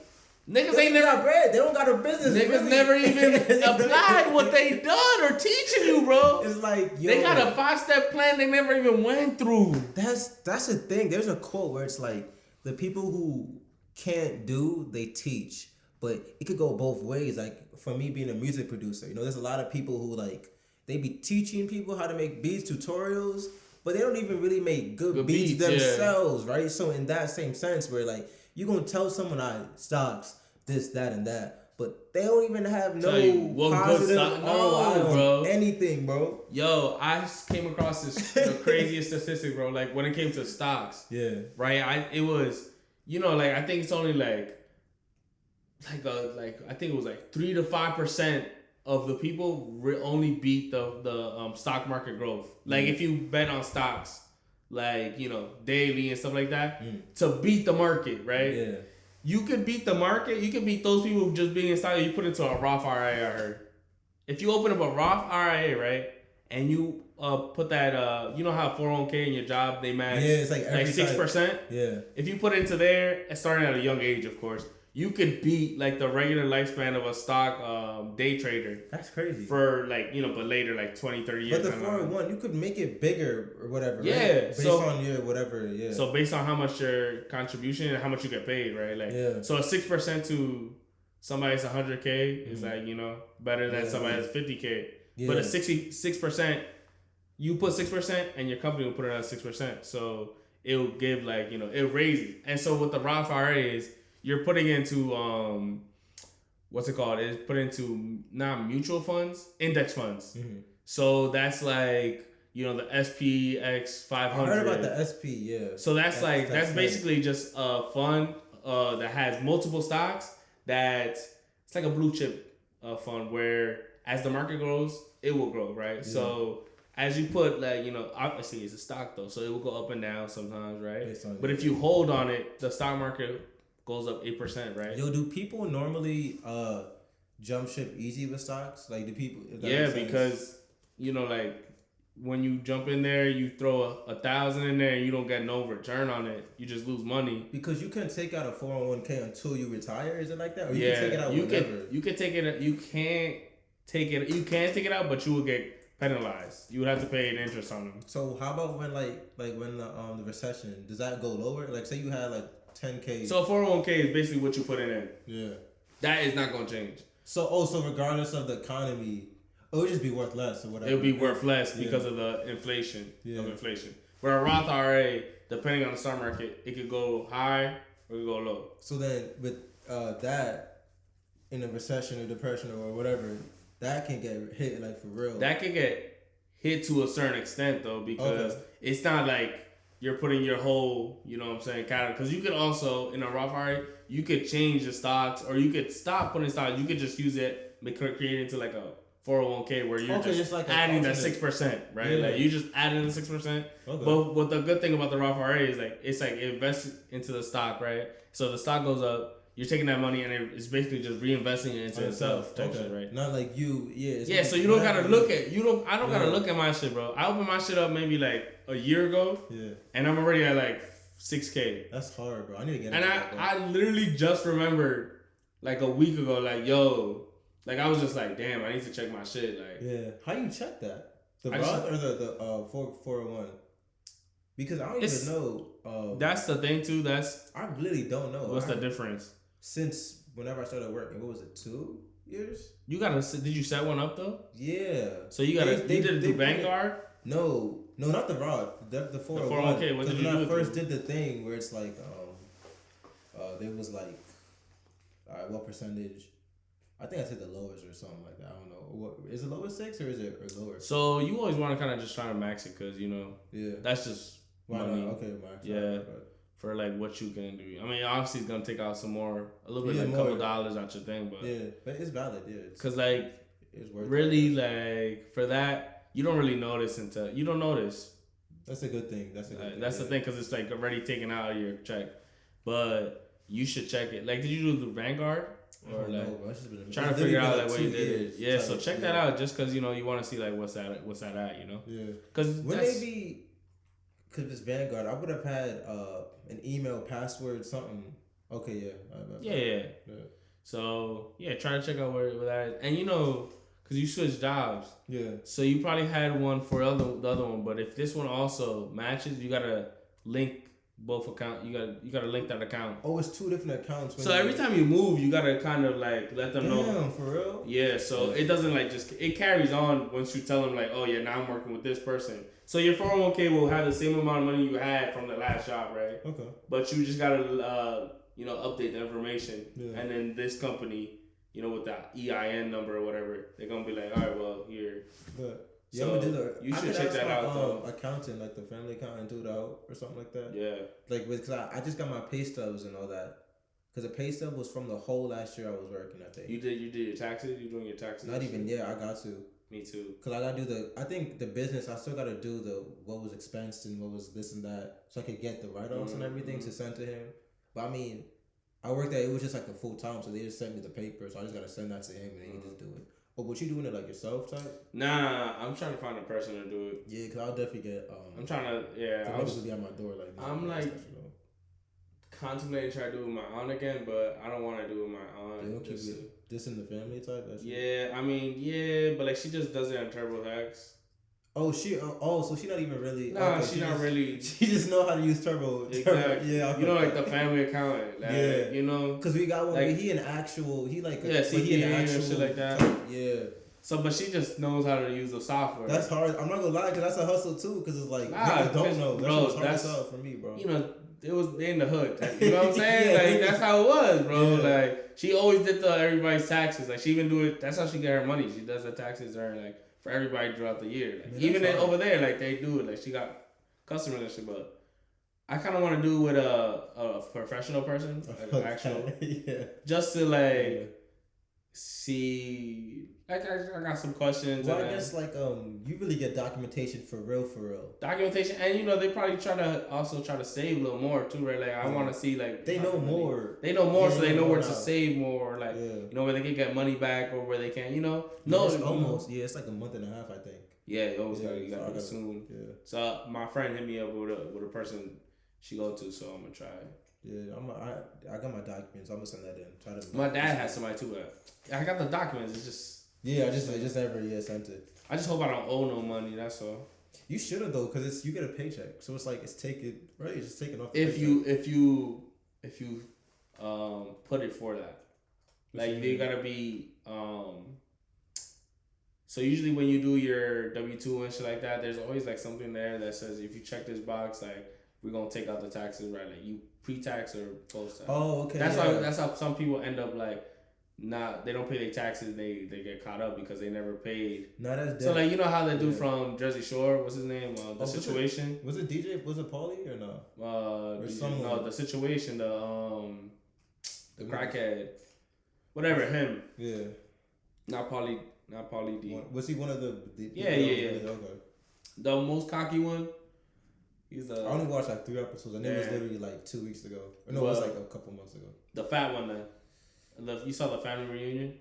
niggas ain't never got bread. They don't got a business. Niggas really. never even applied what they done or teaching you, bro. It's like, yo, they got a 5-step plan they never even went through. That's the thing. There's a quote where it's like the people who can't do, they teach. But it could go both ways. Like for me being a music producer, you know, there's a lot of people who like they be teaching people how to make beats, tutorials, but they don't even really make good beats themselves, right? So in that same sense where like you gonna tell someone stocks, this, that, and that, but they don't even have no positive ROI on anything, bro. Yo, I came across the craziest statistic, bro. Like when it came to stocks, right? It was, you know, like I think it's only like I think it was like 3 to 5% of the people only beat the stock market growth. Like if you bet on stocks, like daily and stuff like that, to beat the market, right? Yeah. You could beat the market. You could beat those people just being inside. You put into a Roth IRA. I heard. If you open up a Roth IRA, right, and you put that, you know how 401k in your job they match, it's like 6%. Yeah. If you put it into there, starting at a young age, of course, you could beat like the regular lifespan of a stock day trader. That's crazy. For like but later, like 20, 30 years. But the 401, you could make it bigger or whatever. Yeah. Right? Based on your whatever. Yeah. So based on how much your contribution and how much you get paid, right? Like so a 6% to somebody's 100K is like better than somebody that's 50K. Yeah. But a 66%, you put 6% and your company will put it at 6%. So it will give like it raises. And so what the Roth IRA is, you're putting into what's it called? It's put into not mutual funds, index funds. So that's like the SPX 500. I heard about the SP, yeah. So that's basically just a fund that has multiple stocks. It's like a blue chip fund where as the market grows, it will grow, right? Yeah. So as you put like obviously it's a stock though, so it will go up and down sometimes, right? But if you hold on it, the stock market goes up 8%, right? Yo, do people normally jump ship easy with stocks? Like, do people? Yeah, because like when you jump in there, you throw 1,000 in there, and you don't get no return on it. You just lose money. Because you can take out a 401k until you retire. Is it like that? Or you can take it out whenever? You can take it. You can't take it. You can take it out, but you will get penalized. You would have to pay an interest on them. So how about when when the recession, does that go lower? Like say you had like 10K. So 401k is basically what you put in. Yeah. That is not gonna change. So regardless of the economy, it would just be worth less or whatever. It would be worth less because of the inflation of inflation. Where a Roth IRA, depending on the stock market, it could go high or it could go low. So then with that, in a recession or depression or whatever, that can get hit like for real. That can get hit to a certain extent though, because it's not like you're putting your whole, category. Because you could also, in a Roth IRA, you could change the stocks or you could stop putting stocks. You could just use it, create it into like a 401k where you're just like adding that 6%, right? Yeah. Like you just adding the 6%. Okay. But what the good thing about the Roth IRA is it's like it invests into the stock, right? So the stock goes up. You're taking that money and it's basically just reinvesting it into itself, type shit, right? Not like you, yeah. So you don't gotta look at I don't gotta look at my shit, bro. I opened my shit up maybe like a year ago, and I'm already at like 6K. That's hard, bro. I need to get. And I literally just remembered like a week ago, like yo, like I was just like, damn, I need to check my shit, like. How you check that? The Roth or the 401? Because I don't even know. That's the thing too. I really don't know. What's the difference? Since whenever I started working, what was it, 2 years? Did you set one up though? Yeah. So you did it through Vanguard? No, not the Roth. The 401. Okay, what did you do? When I first did the thing where it's like, there was like, what percentage? I think I said the lowest or something like that. I don't know. What is it, lowest 6 or is it lower? So you always want to kind of just try to max it because that's just money. Okay, max. Yeah. For like what you can do. I mean, obviously it's gonna take out some more, a little bit, like a couple dollars out your thing, but but it's valid, Because like it's worth really like for that you don't really notice until you don't notice. That's a good thing. That's the thing because it's like already taken out of your check, but you should check it. Like, did you do the Vanguard or trying to figure out like what you did it? Yeah, so check that out just because you want to see like what's that at, Yeah. Because when maybe. Because it's Vanguard, I would have had an email password, something. Okay, yeah. So, try to check out where that is. And because you switched jobs. Yeah. So you probably had one for the other one. But if this one also matches, you got to link both accounts. You gotta link that account. Oh, it's 2 different accounts. So every time you move, you got to kind of like let them know. Damn, for real? Yeah, so it doesn't like it carries on once you tell them like, oh yeah, now I'm working with this person. So your 401k will have the same amount of money you had from the last job, right? Okay. But you just gotta, update the information, and then this company, with that EIN number or whatever, they're gonna be like, all right, well, here. But you should check that out, though. Accountant, like the family accountant, do it out or something like that. Yeah. Like because I just got my pay stubs and all that, Because the pay stub was from the whole last year I was working, I think. You did your taxes? You doing your taxes? Not even, I got to. Me too. Because I got to do I think the business, I still got to do what was expensed and what was this and that. So I could get the write-offs and everything to send to him. But I mean, I worked there, it was just like the full time. So they just sent me the paper. So I just got to send that to him and then he just do it. But what you doing it like yourself type? Nah, I'm trying to find a person to do it. Yeah, because I'll definitely get. I'm trying to. Yeah, I was be at my door like. I'm like contemplating trying to do it with my aunt again, but I don't want to do it with my aunt. They don't keep this in the family type. I mean, but like she just does it on TurboTax. Oh, so she not even really. Nah, okay, she not really. She just know how to use Turbo. Exactly. Yeah, you know, like the family accountant. Like, yeah, you know, because we got one. Like, he an actual. He like he an actual shit like that. Yeah. So, but she just knows how to use the software. That's hard. I'm not gonna lie, because that's a hustle too. Because it's like niggas don't know. Bro, that's hard for me, bro. You know, they in the hood. You know what I'm saying? Like that's how it was, bro. Yeah. Like she always did everybody's taxes. Like she even do it. That's how she get her money. She does the taxes like for everybody throughout the year. Like, even over there, like they do it. Like she got customers and shit. But I kind of want to do it with a professional person, like an actual, just to see. Like I got some questions. Well, I guess you really get documentation for real. Documentation, and you know they probably try to save a little more too, right? Like I want to see they know more. They know more, so they know where to save more. Like you know where they can get money back or where they can, you know. No, it's almost it's like a month and a half, I think. Yeah, you always gotta do it soon. Yeah. So my friend hit me up with a person she go to, so I'm gonna try. Yeah, I got my documents. I'm gonna send that in. My dad has somebody too. I got the documents. It's just. Yeah, I just never sent it. I just hope I don't owe no money. That's all. You should have though, because you get a paycheck, so it's like it's taken right. It's just taken off. If you put it for that, like they gotta be So usually when you do your W-2 and shit like that, there's always like something there that says if you check this box, like we're gonna take out the taxes, right? Like you pre-tax or post-tax. Oh, okay. That's how some people end up like. They don't pay their taxes. They get caught up because they never paid. No, that's dead. So like you know how they do from Jersey Shore. What's his name? The Situation. Was it DJ? Was it Paulie or no? Or someone. No, The Situation. The crackhead. Whatever him. Yeah. Not Paulie D. Was he one of the yeah. Okay. The most cocky one. He's the. I only watched like 3 episodes, and it was literally like 2 weeks ago. Or no, it was like a couple months ago. The fat one then. You saw the family reunion?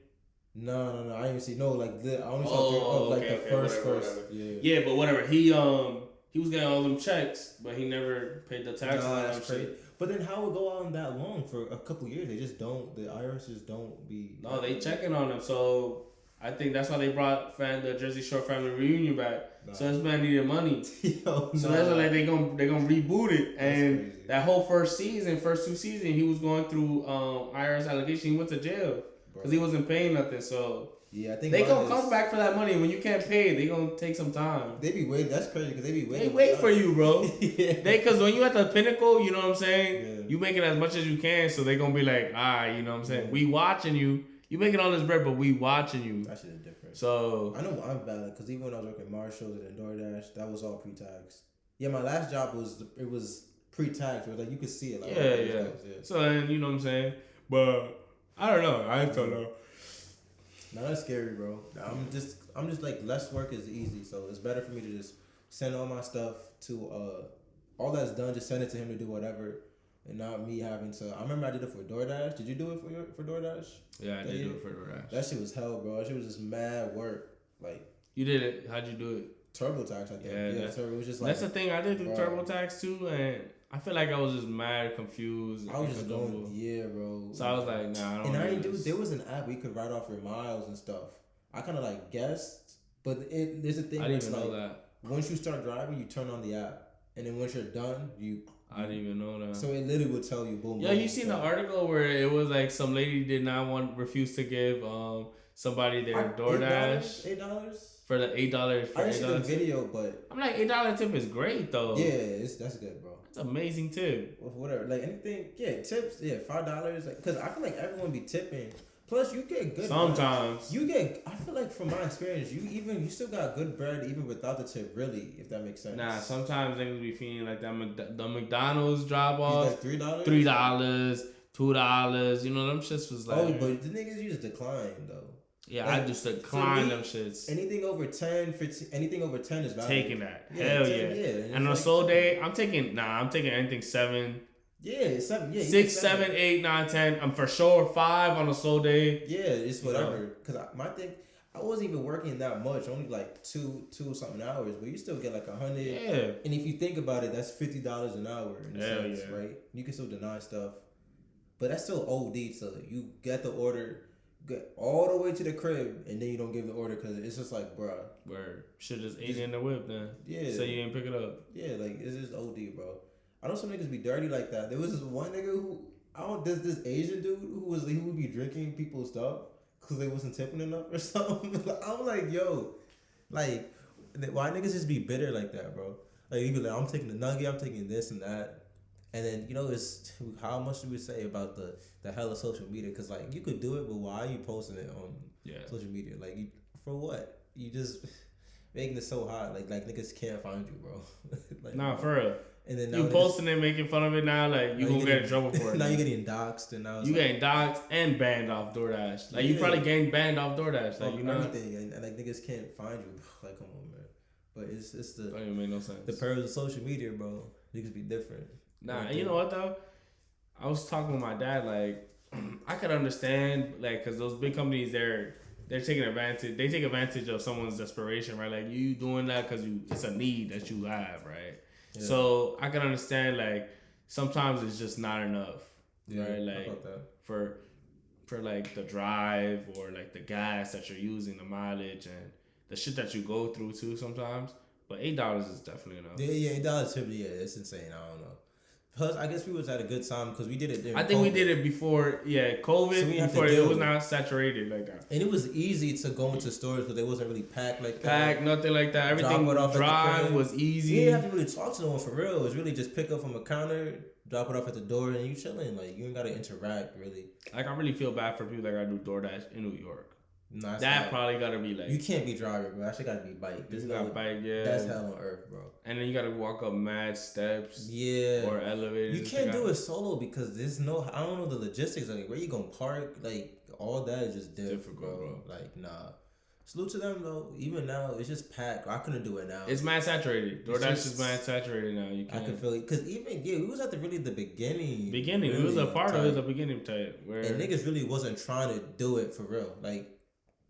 No. I didn't even see. No, like I only saw the first. Whatever. Yeah. Yeah, but whatever. He was getting all them checks, but he never paid the taxes. No, that's crazy. But then how would go on that long for a couple years? They just don't. The IRS just don't be. No, they checking on him. So I think that's why they brought the Jersey Shore family reunion back. Nah. So this man needed money. So that's why like they gonna reboot it. And that whole first 2 seasons, he was going through IRS allegation. He went to jail because he wasn't paying nothing. So yeah, I think they gonna come back for that money. When you can't pay, they gonna take some time. They be waiting. That's crazy because they be waiting. They wait for you, bro. Because when you at the pinnacle, you know what I'm saying. Yeah. You making as much as you can, so they gonna be like, you know what I'm saying. Yeah. We watching you. You making all this bread, but we watching you. That shit is different. So I know I'm valid because even when I was working at Marshalls and Doordash, that was all pre-tax. Yeah, my last job was pre-tax. It was like you could see it. Like, yeah. So then you know what I'm saying, but I don't know. I don't know. No, that's scary, bro. I'm just like less work is easy, so it's better for me to just send all my stuff to all that's done. Just send it to him to do whatever. And not me having to. I remember I did it for Doordash. Did you do it for Doordash? Yeah, I did do it for Doordash. That shit was hell, bro. That shit was just mad work. Like you did it. How'd you do it? TurboTax, I think. Yeah, Turbo was just like. That's the thing. I did do TurboTax too, and I feel like I was just mad, confused. I was just going, bro. So I was like, nah, I don't. And I didn't do. There was an app where you could write off your miles and stuff. I kind of like guessed, but there's a thing. I didn't even know that. Once you start driving, you turn on the app, and then once you're done, you. I didn't even know that. So it literally would tell you, boom. Yeah, you seen the article where it was like some lady did not refuse to give somebody their DoorDash $8 for the $8. I didn't see the video, but I'm like $8 tip is great though. Yeah, that's good, bro. It's amazing tip. Whatever, like anything, tips, $5. Because I feel like everyone be tipping. Plus, you get good. Sometimes I feel like from my experience, you still got good bread even without the tip. Really, if that makes sense. Nah, sometimes they would be feeling like that. The McDonald's drop off like $3, $3, $2, $2. You know, them shits was like. Oh, but the niggas just decline though. Yeah, like, I just decline them shits. Anything over 10, 15, anything over 10 is valid. Taking that. Hell 10, yeah. And on a soul day, I'm taking anything 7. Yeah, 7. Yeah, 6, 7, 8, 9, 10. I'm for sure 5 on a soul day. Yeah, it's whatever. Because my thing, I wasn't even working that much, only like two something hours, but you still get like 100. Yeah. And if you think about it, that's $50 an hour in a sense, yeah. right? You can still deny stuff. But that's still OD, so you get the order, get all the way to the crib, and then you don't give the order because it's just like, bruh. Word. Should just ate it in the whip then. Yeah. So you didn't pick it up. Yeah, like, it's just OD, bro. I know some niggas be dirty like that. There was this one nigga who, this Asian dude who would be drinking people's stuff because they wasn't tipping enough or something. I'm like, yo, like, why niggas just be bitter like that, bro? Like, you be like, I'm taking the nugget, I'm taking this and that. And then, you know, it's how much do we say about the hell of social media? Because, like, you could do it, but why are you posting it on social media? Like, for what? You just making it so hot. Like niggas can't find you, bro. Like, nah, for real. And then you posting it, making fun of it now, like, you gonna get in trouble for it. Now you're getting doxxed, and now you getting doxxed and banned off Doordash. Like, you probably getting banned off Doordash. Like, you know, everything, and like, niggas can't find you. Like, come on, man. But it's the that don't make no sense. The perils of social media, bro. Niggas be different. Nah, and you know what though? I was talking with my dad, like, I could understand, like, because those big companies, they're taking advantage. They take advantage of someone's desperation, right? Like, you doing that because it's a need that you have, right? Yeah. So I can understand, like, sometimes it's just not enough, right? Like, for like the drive or like the gas that you're using, the mileage and the shit that you go through too sometimes. But $8 is definitely enough. Yeah, $8 typically, it's insane. I don't know. Plus, I guess we was at a good time because we did it during I think COVID. We did it before, COVID, so before it was not saturated like that. And it was easy to go into stores because they wasn't really packed like that. Packed, nothing like that. Everything drive was easy. You didn't have to really talk to no one for real. It was really just pick up from a counter, drop it off at the door, and you chilling. Like, you ain't got to interact, really. Like, I really feel bad for people that got to do DoorDash in New York. Nah, that probably gotta be like, you can't be driving, bro. That shit gotta be bike. This got bike, yeah. That's hell on earth, bro. And then you gotta walk up mad steps, or elevators. You can't do it solo because there's no. I don't know the logistics. Like, where you gonna park? Like, all that is just different, bro. Like, nah. Salute to them though. Even now, it's just packed. I couldn't do it now. It's mad saturated. DoorDash is mad saturated now. You can't. I can feel it because even we was at the beginning. Beginning, really, we was a part of it. The beginning type where and niggas really wasn't trying to do it for real. Like.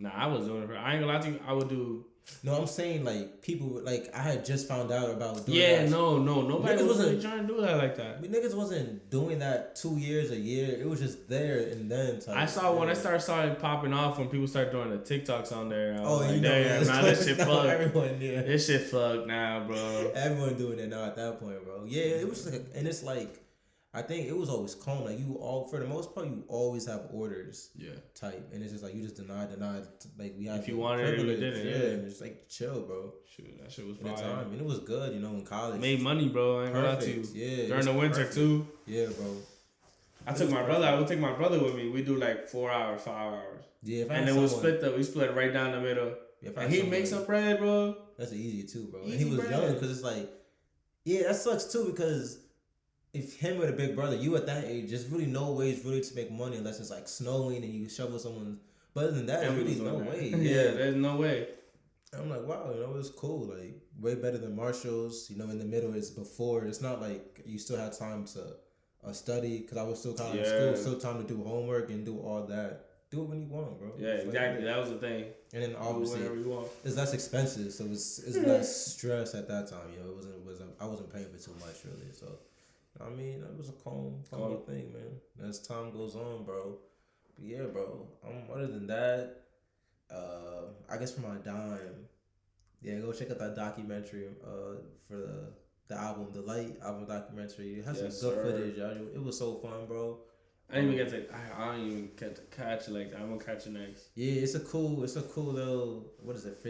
Nah, I was doing it. I ain't gonna lie to you. I would do. No, I'm saying like people like I had just found out about. Doing that. Nobody wasn't trying to do that like that. Niggas wasn't doing that 2 years, a year. It was just there and then. I saw when I started popping off when people started doing the TikToks on there. I was like, damn, now this shit fucked. Everyone, This shit fucked now, bro. Everyone doing it now at that point, bro. Yeah, it was like, and it's like. I think it was always calm. Like, for the most part, you always have orders. Yeah. Type. And it's just like, you just deny. Like, we have. If you wanted it, you did it. Yeah. And it's like, chill, bro. Shoot, that shit was fire. Time. And it was good, in college. Made money, bro. I ain't gonna lie to you. Yeah. During the winter, too. Yeah, bro. I would take my brother with me. We do like 4 hours, 5 hours. Yeah. And then we split right down the middle. Yeah, and he makes some bread, bro. That's easy, too, bro. And he was young, because it's like, yeah, that sucks, too, because. If him with a big brother, you at that age, there's really no ways really to make money unless it's like snowing and you shovel someone's. But other than that, there's really no way. Yeah, there's no way. I'm like, wow, it's cool. Like, way better than Marshall's. In the middle is before. It's not like you still had time to study because I was still kind of in school. Still time to do homework and do all that. Do it when you want, bro. Yeah, exactly. That was the thing. And then obviously, it's less expensive, so it's less stress at that time. I wasn't paying for too much really, so. I mean, it was a calm thing, man. As time goes on, bro. But yeah, bro. Other than that, I guess for my dime, go check out that documentary for the album, the Light album documentary. It has some good footage. It was so fun, bro. I don't even get to catch it like that. I'm gonna catch it next. Yeah, it's a cool little, what is it?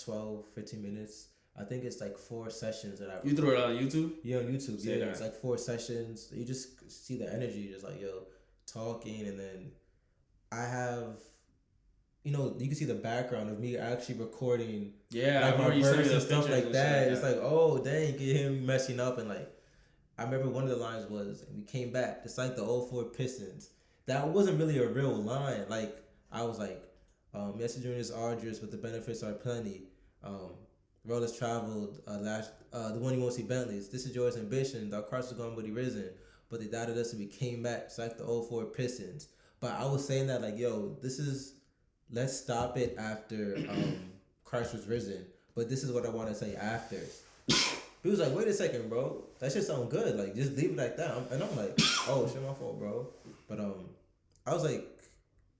12, 15 minutes. I think it's like 4 sessions that I. You threw it on YouTube? Yeah, on YouTube. Yeah, it's like 4 sessions. You just see the energy, just like talking, and then I have, you can see the background of me actually recording. Yeah, like my verse and stuff like that. It's like, oh dang, you can hear me messing up and like, I remember one of the lines was, "We came back just like the old Ford Pistons." That wasn't really a real line. Like I was like, "Yes, the journey is arduous, but the benefits are plenty." Road has traveled. The one you won't see Bentleys. This is joy's ambition. Our Christ was gone, but he risen. But they doubted us, and we came back just like the old Ford Pistons. But I was saying that like, yo, let's stop it after Christ was risen. But this is what I want to say after. He was like, wait a second, bro. That shit sound good. Like, just leave it like that. And I'm like, oh, shit, my fault, bro. But I was like,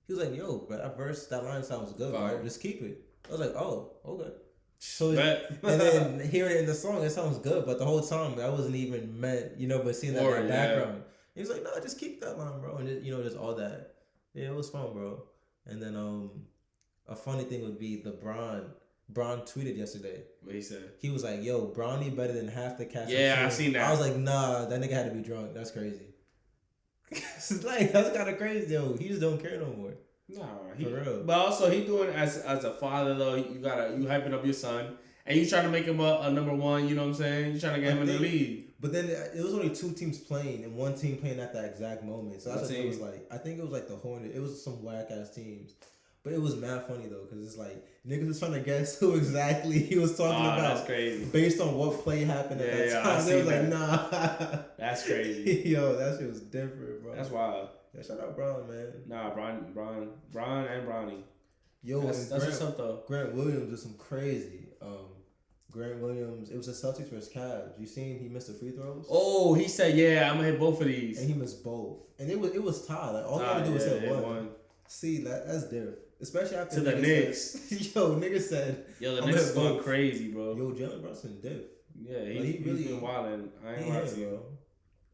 he was like, yo, but that line sounds good, bro. Just keep it. I was like, oh, okay. So and then hearing it in the song, it sounds good. But the whole time, I wasn't even meant, but seeing that background. He was like, no, just keep that line, bro. And just all that. Yeah, it was fun, bro. And then a funny thing would be Bron tweeted yesterday. What he said? He was like, yo, Bronny better than half the cast. Yeah, I seen that. I was like, nah, that nigga had to be drunk. That's crazy. It's like, that's kind of crazy, yo. He just don't care no more. Nah, for real. But also, he doing as a father, though. You hyping up your son. And you trying to make him a number one, you know what I'm saying? You trying to get him in the league. But then it was only 2 teams playing and 1 team playing at that exact moment. So that's what it was like. I think it was like the Hornets. It was some whack-ass teams. But it was mad funny, though, because it's like, niggas was trying to guess who exactly he was talking about. That's crazy. Based on what play happened at that time. They was like, nah. That's crazy. Yo, that shit was different, bro. That's wild. Yeah, shout out Brown, man. Nah, Bron and Bronny. Yo, that's what's up, though. Grant Williams did some crazy. Grant Williams, it was the Celtics versus Cavs. You seen he missed the free throws? Oh, he said, yeah, I'm gonna hit both of these. And he missed both. And it was tied. Like, all he had to do was hit one. See, that's different. Especially after to the Knicks. Nigga said, yo, the Knicks is going crazy, bro. Yo, Jalen Brunson diff. Yeah, he's been wilding. I ain't gonna lie to you.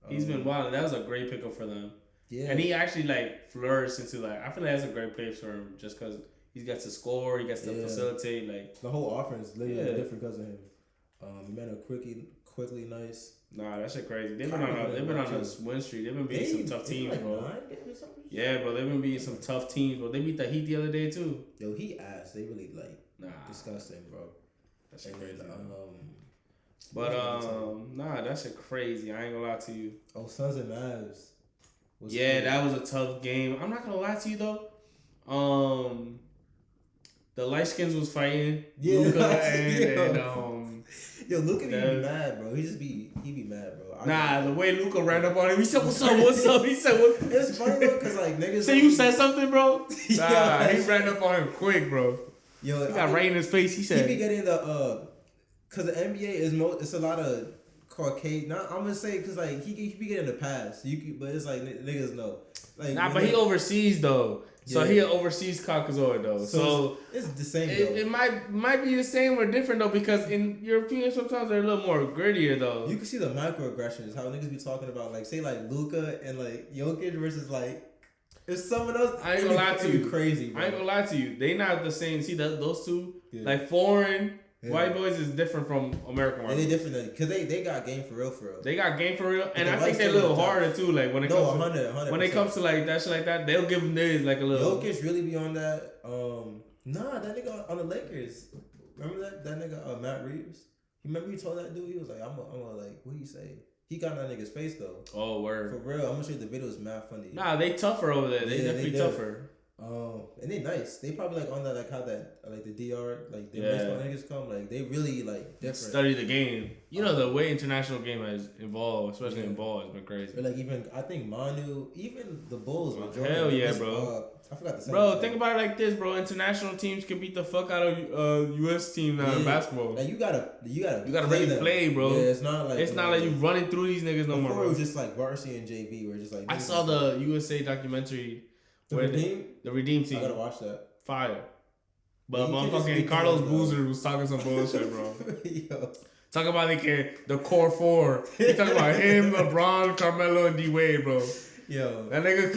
He's been wilding. That was a great pickup for them. Yeah. And he actually flourished into I feel like that's a great place for him just because he gets to score, he gets to facilitate. The whole offense literally different because of him. He made a quickly nice. Nah, that shit crazy. They've been on a win streak. They've been beating some tough teams, bro. Yeah, bro, they've been beating some tough teams, bro. They beat the Heat the other day too. Yo, he ass. They really disgusting, bro. That shit crazy. Nah, that shit crazy. I ain't gonna lie to you. Oh, Suns and Mavs. That was a tough game. I'm not gonna lie to you though. The light skins was fighting. Yeah, Luka and yo, Luka be mad, bro. He be mad, bro. The way Luka ran up on him, he said, "What's up? What's up?" He said, "What?" It's funny though, cause niggas. So you said something, bro? He ran up on him quick, bro. Yo, he got right in his face. He said, "He be getting cause the NBA it's a lot of Caucasian. I'm gonna say cause he be getting the pass. But it's like niggas know. But he overseas though. Yeah. So he an overseas Caucasoid though. So it's the same. It might be the same or different though because in Europeans sometimes they're a little more grittier though. You can see the microaggressions. How niggas be talking about say Luka and Jokic versus if someone else. I ain't gonna lie to you. Crazy. Bro. I ain't gonna lie to you. They not the same. See those two foreign. Yeah. White boys is different from American white boys. They different because they got game for real. They got game for real, and I think they're a little harder too. When it comes 100%. When it comes to that shit like that, they'll give them theirs a little. Jokic really be on that. That nigga on the Lakers. Remember that nigga Matt Reeves? Remember he told that dude he was like, I'm what do you say? He got in that nigga's face though. Oh word. For real, I'm gonna show you the video. Is mad funny. Nah, they tougher over there. They definitely tougher. And they nice. They probably on that how that the DR the baseball niggas come they really different. Study the game. You know the way international game has evolved, especially in ball, has been crazy. But even I think Manu, even the Bulls with Jordan. Hell yeah, bro. I forgot the bro, think about it like this, bro. International teams can beat the fuck out of U.S. team now in basketball. You gotta really play, bro. Yeah, it's not like you running through these niggas no more. Before it was just varsity and JV, where just I saw the USA documentary. The Redeem team. I gotta watch that. Fire. But motherfucking Carlos Boozer was talking some bullshit, bro. Yo. Talking about the core four. He talking about him, LeBron, Carmelo, and D Wade, bro. Yo. That nigga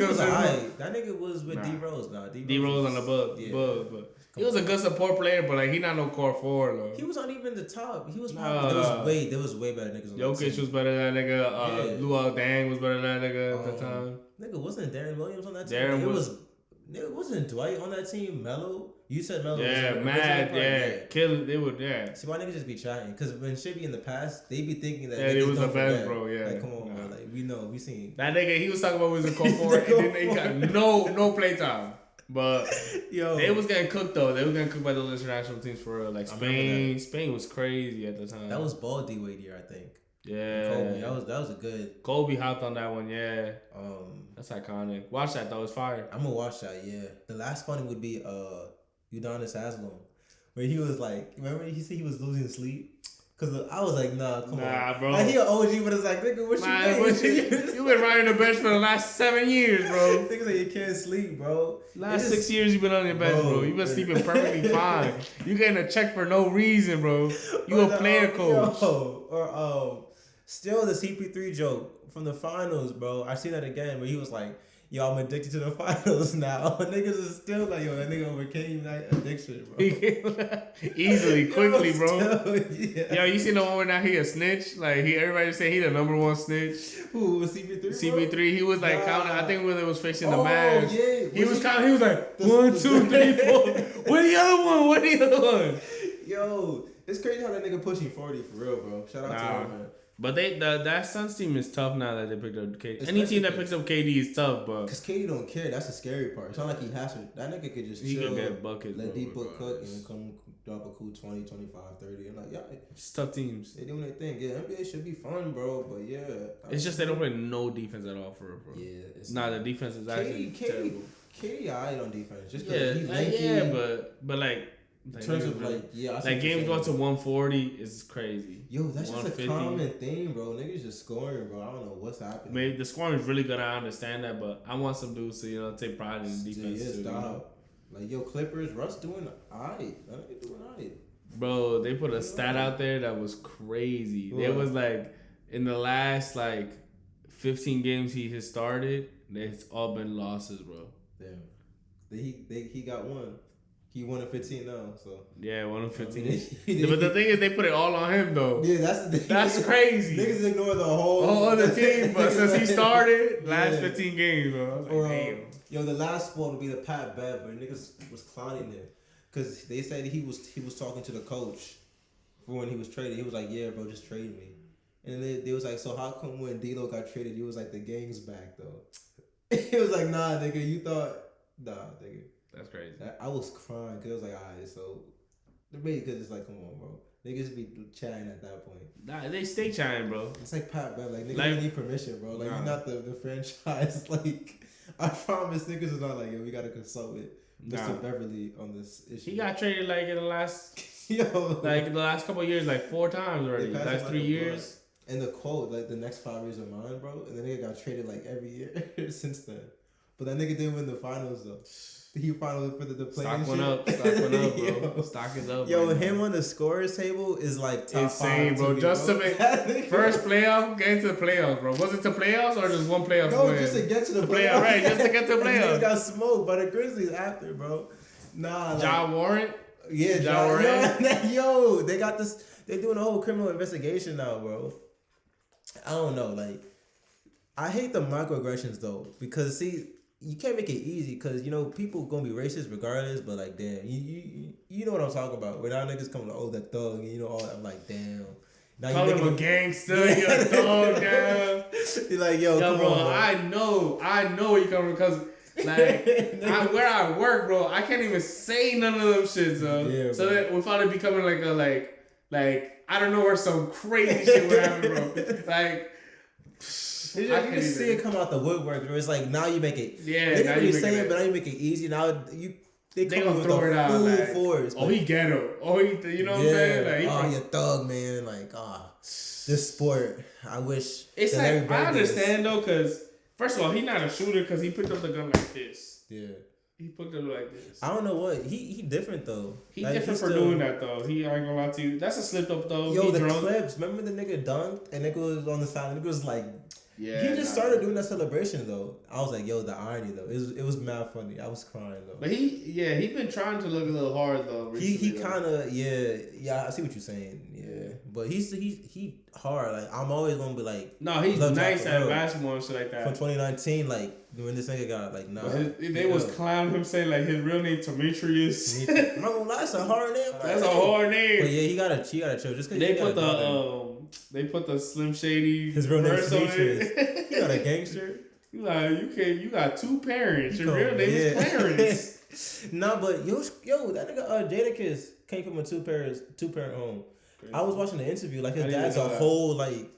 That nigga was with D Rose now. D Rose on the but he was a good support player, but he not no core four though. He was not even the top. He was probably there was way better niggas on Jokic was better than that nigga. Luol Deng was better than that nigga at the time. Nigga, wasn't Darren Williams on that team? It wasn't Dwight on that team, Melo. You said mellow. Yeah, mad. Yeah, kill. They would. Yeah. See, why niggas just be trying? Because when shit be in the past, they be thinking that. Yeah, it was the best, bro. Yeah. Like, come on, bro. Like, we know, we seen that nigga. He was talking about was a cohort, and then he got no playtime. But they was getting cooked though. They was getting cooked by those international teams for real. Like Spain. Spain was crazy at the time. That was ball D-Wade year, I think. Yeah, Kobe. That was a good. Kobe hopped on that one. Yeah, that's iconic. Watch that though. It's fire. I'm gonna watch that. Yeah, the last funny would be Udonis Haslam, where he was like, remember he said he was losing sleep. Cause I was like, nah, come on, bro. Like he an OG, but it's like, nigga, what you been riding the bench for the last 7 years, bro. Niggas like you can't sleep, bro. Last 6 years you been on your bench, bro. You been sleeping perfectly fine. You getting a check for no reason, bro. You a player coach. Still the CP3 joke from the finals, bro. I seen that again, where he was like, yo, I'm addicted to the finals now. Niggas is still like, yo, that nigga overcame that addiction, bro. Easily, quickly, bro. Still, yeah. Yo, you seen the one where now he a snitch? Like, everybody say he the number one snitch. Who was CP3? CP3, he was like counting, I think when they was facing the match. Yeah. He was counting, he was like, 1, 2, 3, 4. Where the other one? Where the other one? Yo, it's crazy how that nigga pushing 40 for real, bro. Shout out to him, man. But that Suns team is tough now that they picked up KD. Any team that picks up KD is tough, but because KD don't care. That's the scary part. It's not like he has to. That nigga could just chill, could get buckets, let D-Book cook, and come drop a cool 20, 25, 30. And like, yeah, it's tough teams. They doing their thing. Yeah, NBA should be fun, bro. But yeah, it's just they don't play no defense at all for real, bro. Yeah, the defense is actually terrible. KD, alright on defense. Just he's lanky. but like. In terms of like games going to 140 is crazy. Yo, that's just a common thing, bro. Niggas just scoring, bro. I don't know what's happening. Maybe the scoring is really good. I understand that, but I want some dudes to take pride in the defense. Yeah, stop. Like yo, Clippers, Russ doing alright. That nigga doing alright. Bro, they put a stat out there that was crazy. What? It was like in the last 15 games he has started, it's all been losses, bro. Damn. He got one. He won a 15 now, so. Yeah, 1 of 15. But the thing is, they put it all on him, though. Yeah, that's the thing. That's crazy. Niggas ignore the whole other team, but since he started, last 15 games, bro. I was like, damn. Yo, the last one would be the Pat Bev, but niggas was clowning him. Because they said he was talking to the coach for when he was traded. He was like, yeah, bro, just trade me. And they was like, so how come when D-Lo got traded, he was like, the gang's back, though? He was like, nah, nigga, you thought... Nah, nigga. That's crazy. I was crying because I was like, alright, so maybe because it's like, come on, bro. Niggas be chatting at that point. Nah, they stay chatting, bro. It's like Pat Bev, like niggas need permission, bro. Like you're not the franchise. Like I promise, niggas is not like, yo, we gotta consult with Mr. Beverly on this issue. He got traded in the last the last couple of years, 4 times already. Last 3 years. And the quote, the next 5 years are mine, bro. And the nigga got traded every year since then. But that nigga didn't win the finals though. He finally for the play. Stock went up, bro. Stock is up. Yo, him on the scorers table is top insane, 5 bro. Just to make first playoff, get into the playoffs, bro. Was it to playoffs or just one playoff? No, just to get to the playoffs. Right, just to get to the playoffs. He got smoked by the Grizzlies after, bro. Nah, Ja Warren. Yeah, Ja Warren. Yo, they got this. They're doing a whole criminal investigation now, bro. I don't know, I hate the microaggressions though, because see. You can't make it easy because, people gonna be racist regardless, but damn, you know what I'm talking about. When our niggas come that thug, and all that, I'm like, damn. Now call him a gangster, you're a thug, damn. You're like, yo, come bro, on, bro. I know where you come from because, where I work, bro, I can't even say none of them shits, yeah, so that we found it becoming I don't know where some crazy shit would happen, bro. You can see it come out the woodwork, where it's now you make it. Yeah, they didn't really say it, but now you make it easy. Now they come with the full force. Oh, he ghetto. Oh, you know what I'm saying? You thug, man. This sport. I wish. It's I understand though, because first of all, he's not a shooter because he picked up the gun like this. Yeah. He picked it like this. I don't know what he different though. He different for doing that though. He I ain't gonna lie to you. That's a slip up though. Yo, the clips. Remember the nigga dunked and nigga was on the side. Nigga was like. Yeah, he just started doing that celebration though. I was like, yo, the irony though. It was mad funny. I was crying though. But he been trying to look a little hard though. Recently, he kind of yeah. I see what you're saying. Yeah, but he hard. I'm always gonna be no, he's nice at basketball and shit like that. From 2019, when this nigga got like nah. They was clowning him saying like his real name Demetrius. I'm not gonna lie, that's a hard name. That's a hard name. But yeah, he got a chill just cause they put the Slim Shady his real name Demetrius. He got a gangster. You got two parents. Your real name is Clarence. Nah, but yo, that nigga Jadakiss came from a two parent home. Crazy. I was watching the interview, like his dad's a whole like,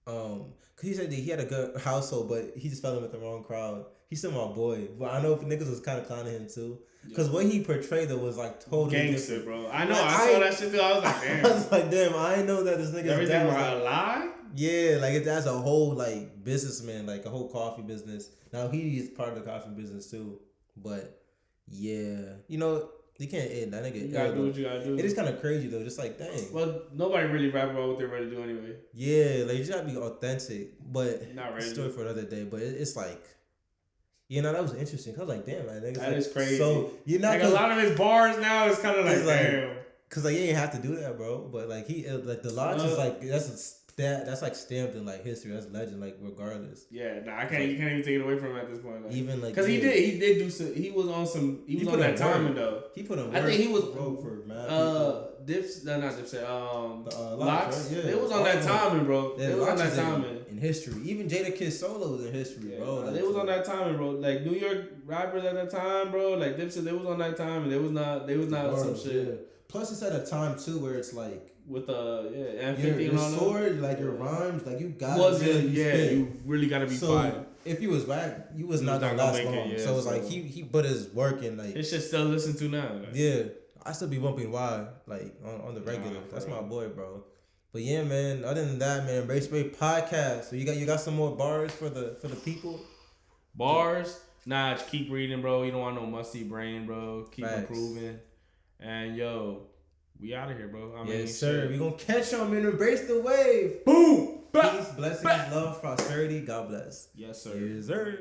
cause he said that he had a good household, but he just fell in with the wrong crowd. He's still my boy, but I know if niggas was kind of clowning him too, cause what he portrayed though was like totally gangster, different. Bro. I know. Like, I saw that shit too. I was like, damn. I was like, damn. I didn't know that this nigga. Everything was a lie. Yeah, like his dad's a whole like businessman, like a whole coffee business. Now he is part of the coffee business too, but yeah, you know. You can't end that nigga. You gotta do what you gotta do. It is kind of crazy though. Just like dang. Well, nobody really rap about what they're ready to do anyway. Yeah, like you just gotta be authentic. But not ready. Story for another day. But it's like, you know, that was interesting. I was like, damn, man, that like, is crazy. So you're not like a lot of his bars now is kind of like damn. Cause like you ain't have to do that, bro. But like he like the lodge is like that's like stamped in like history. That's legend. Like regardless. Yeah, nah, I can't. You can't even take it away from him at this point. Like, even like because he did do some. He was on some. He was on that timing though. He put on. I think he was for mad Dips. No, not Dipset. Locks. Yeah, it was on that timing, bro. It was on that timing in history. Even Jadakiss solo was in history, bro. Like, it was on that timing, bro. Like New York rappers at that time, bro. Like Dipset, they was on that time, and they was not some shit. Yeah. Plus, it's at a time too where it's like. With and 50 your sword, like your rhymes, like you got you really gotta be fine. If you was back, you was not gonna last long. So it's like he put his work in. Like it's just still listened to now. Like. Yeah, I still be bumping Y like on the regular. That's my boy, bro. But yeah, man. Other than that, man, Embrace Break podcast. So you got some more bars for the people. Bars? Nah, just keep reading, bro. You don't want no musty brain, bro. Keep improving. And yo. We out of here, bro. Yes, sir. We gonna catch them and embrace the wave. Boom. Peace, blessings, love, prosperity. God bless. Yes, sir. Yes, sir.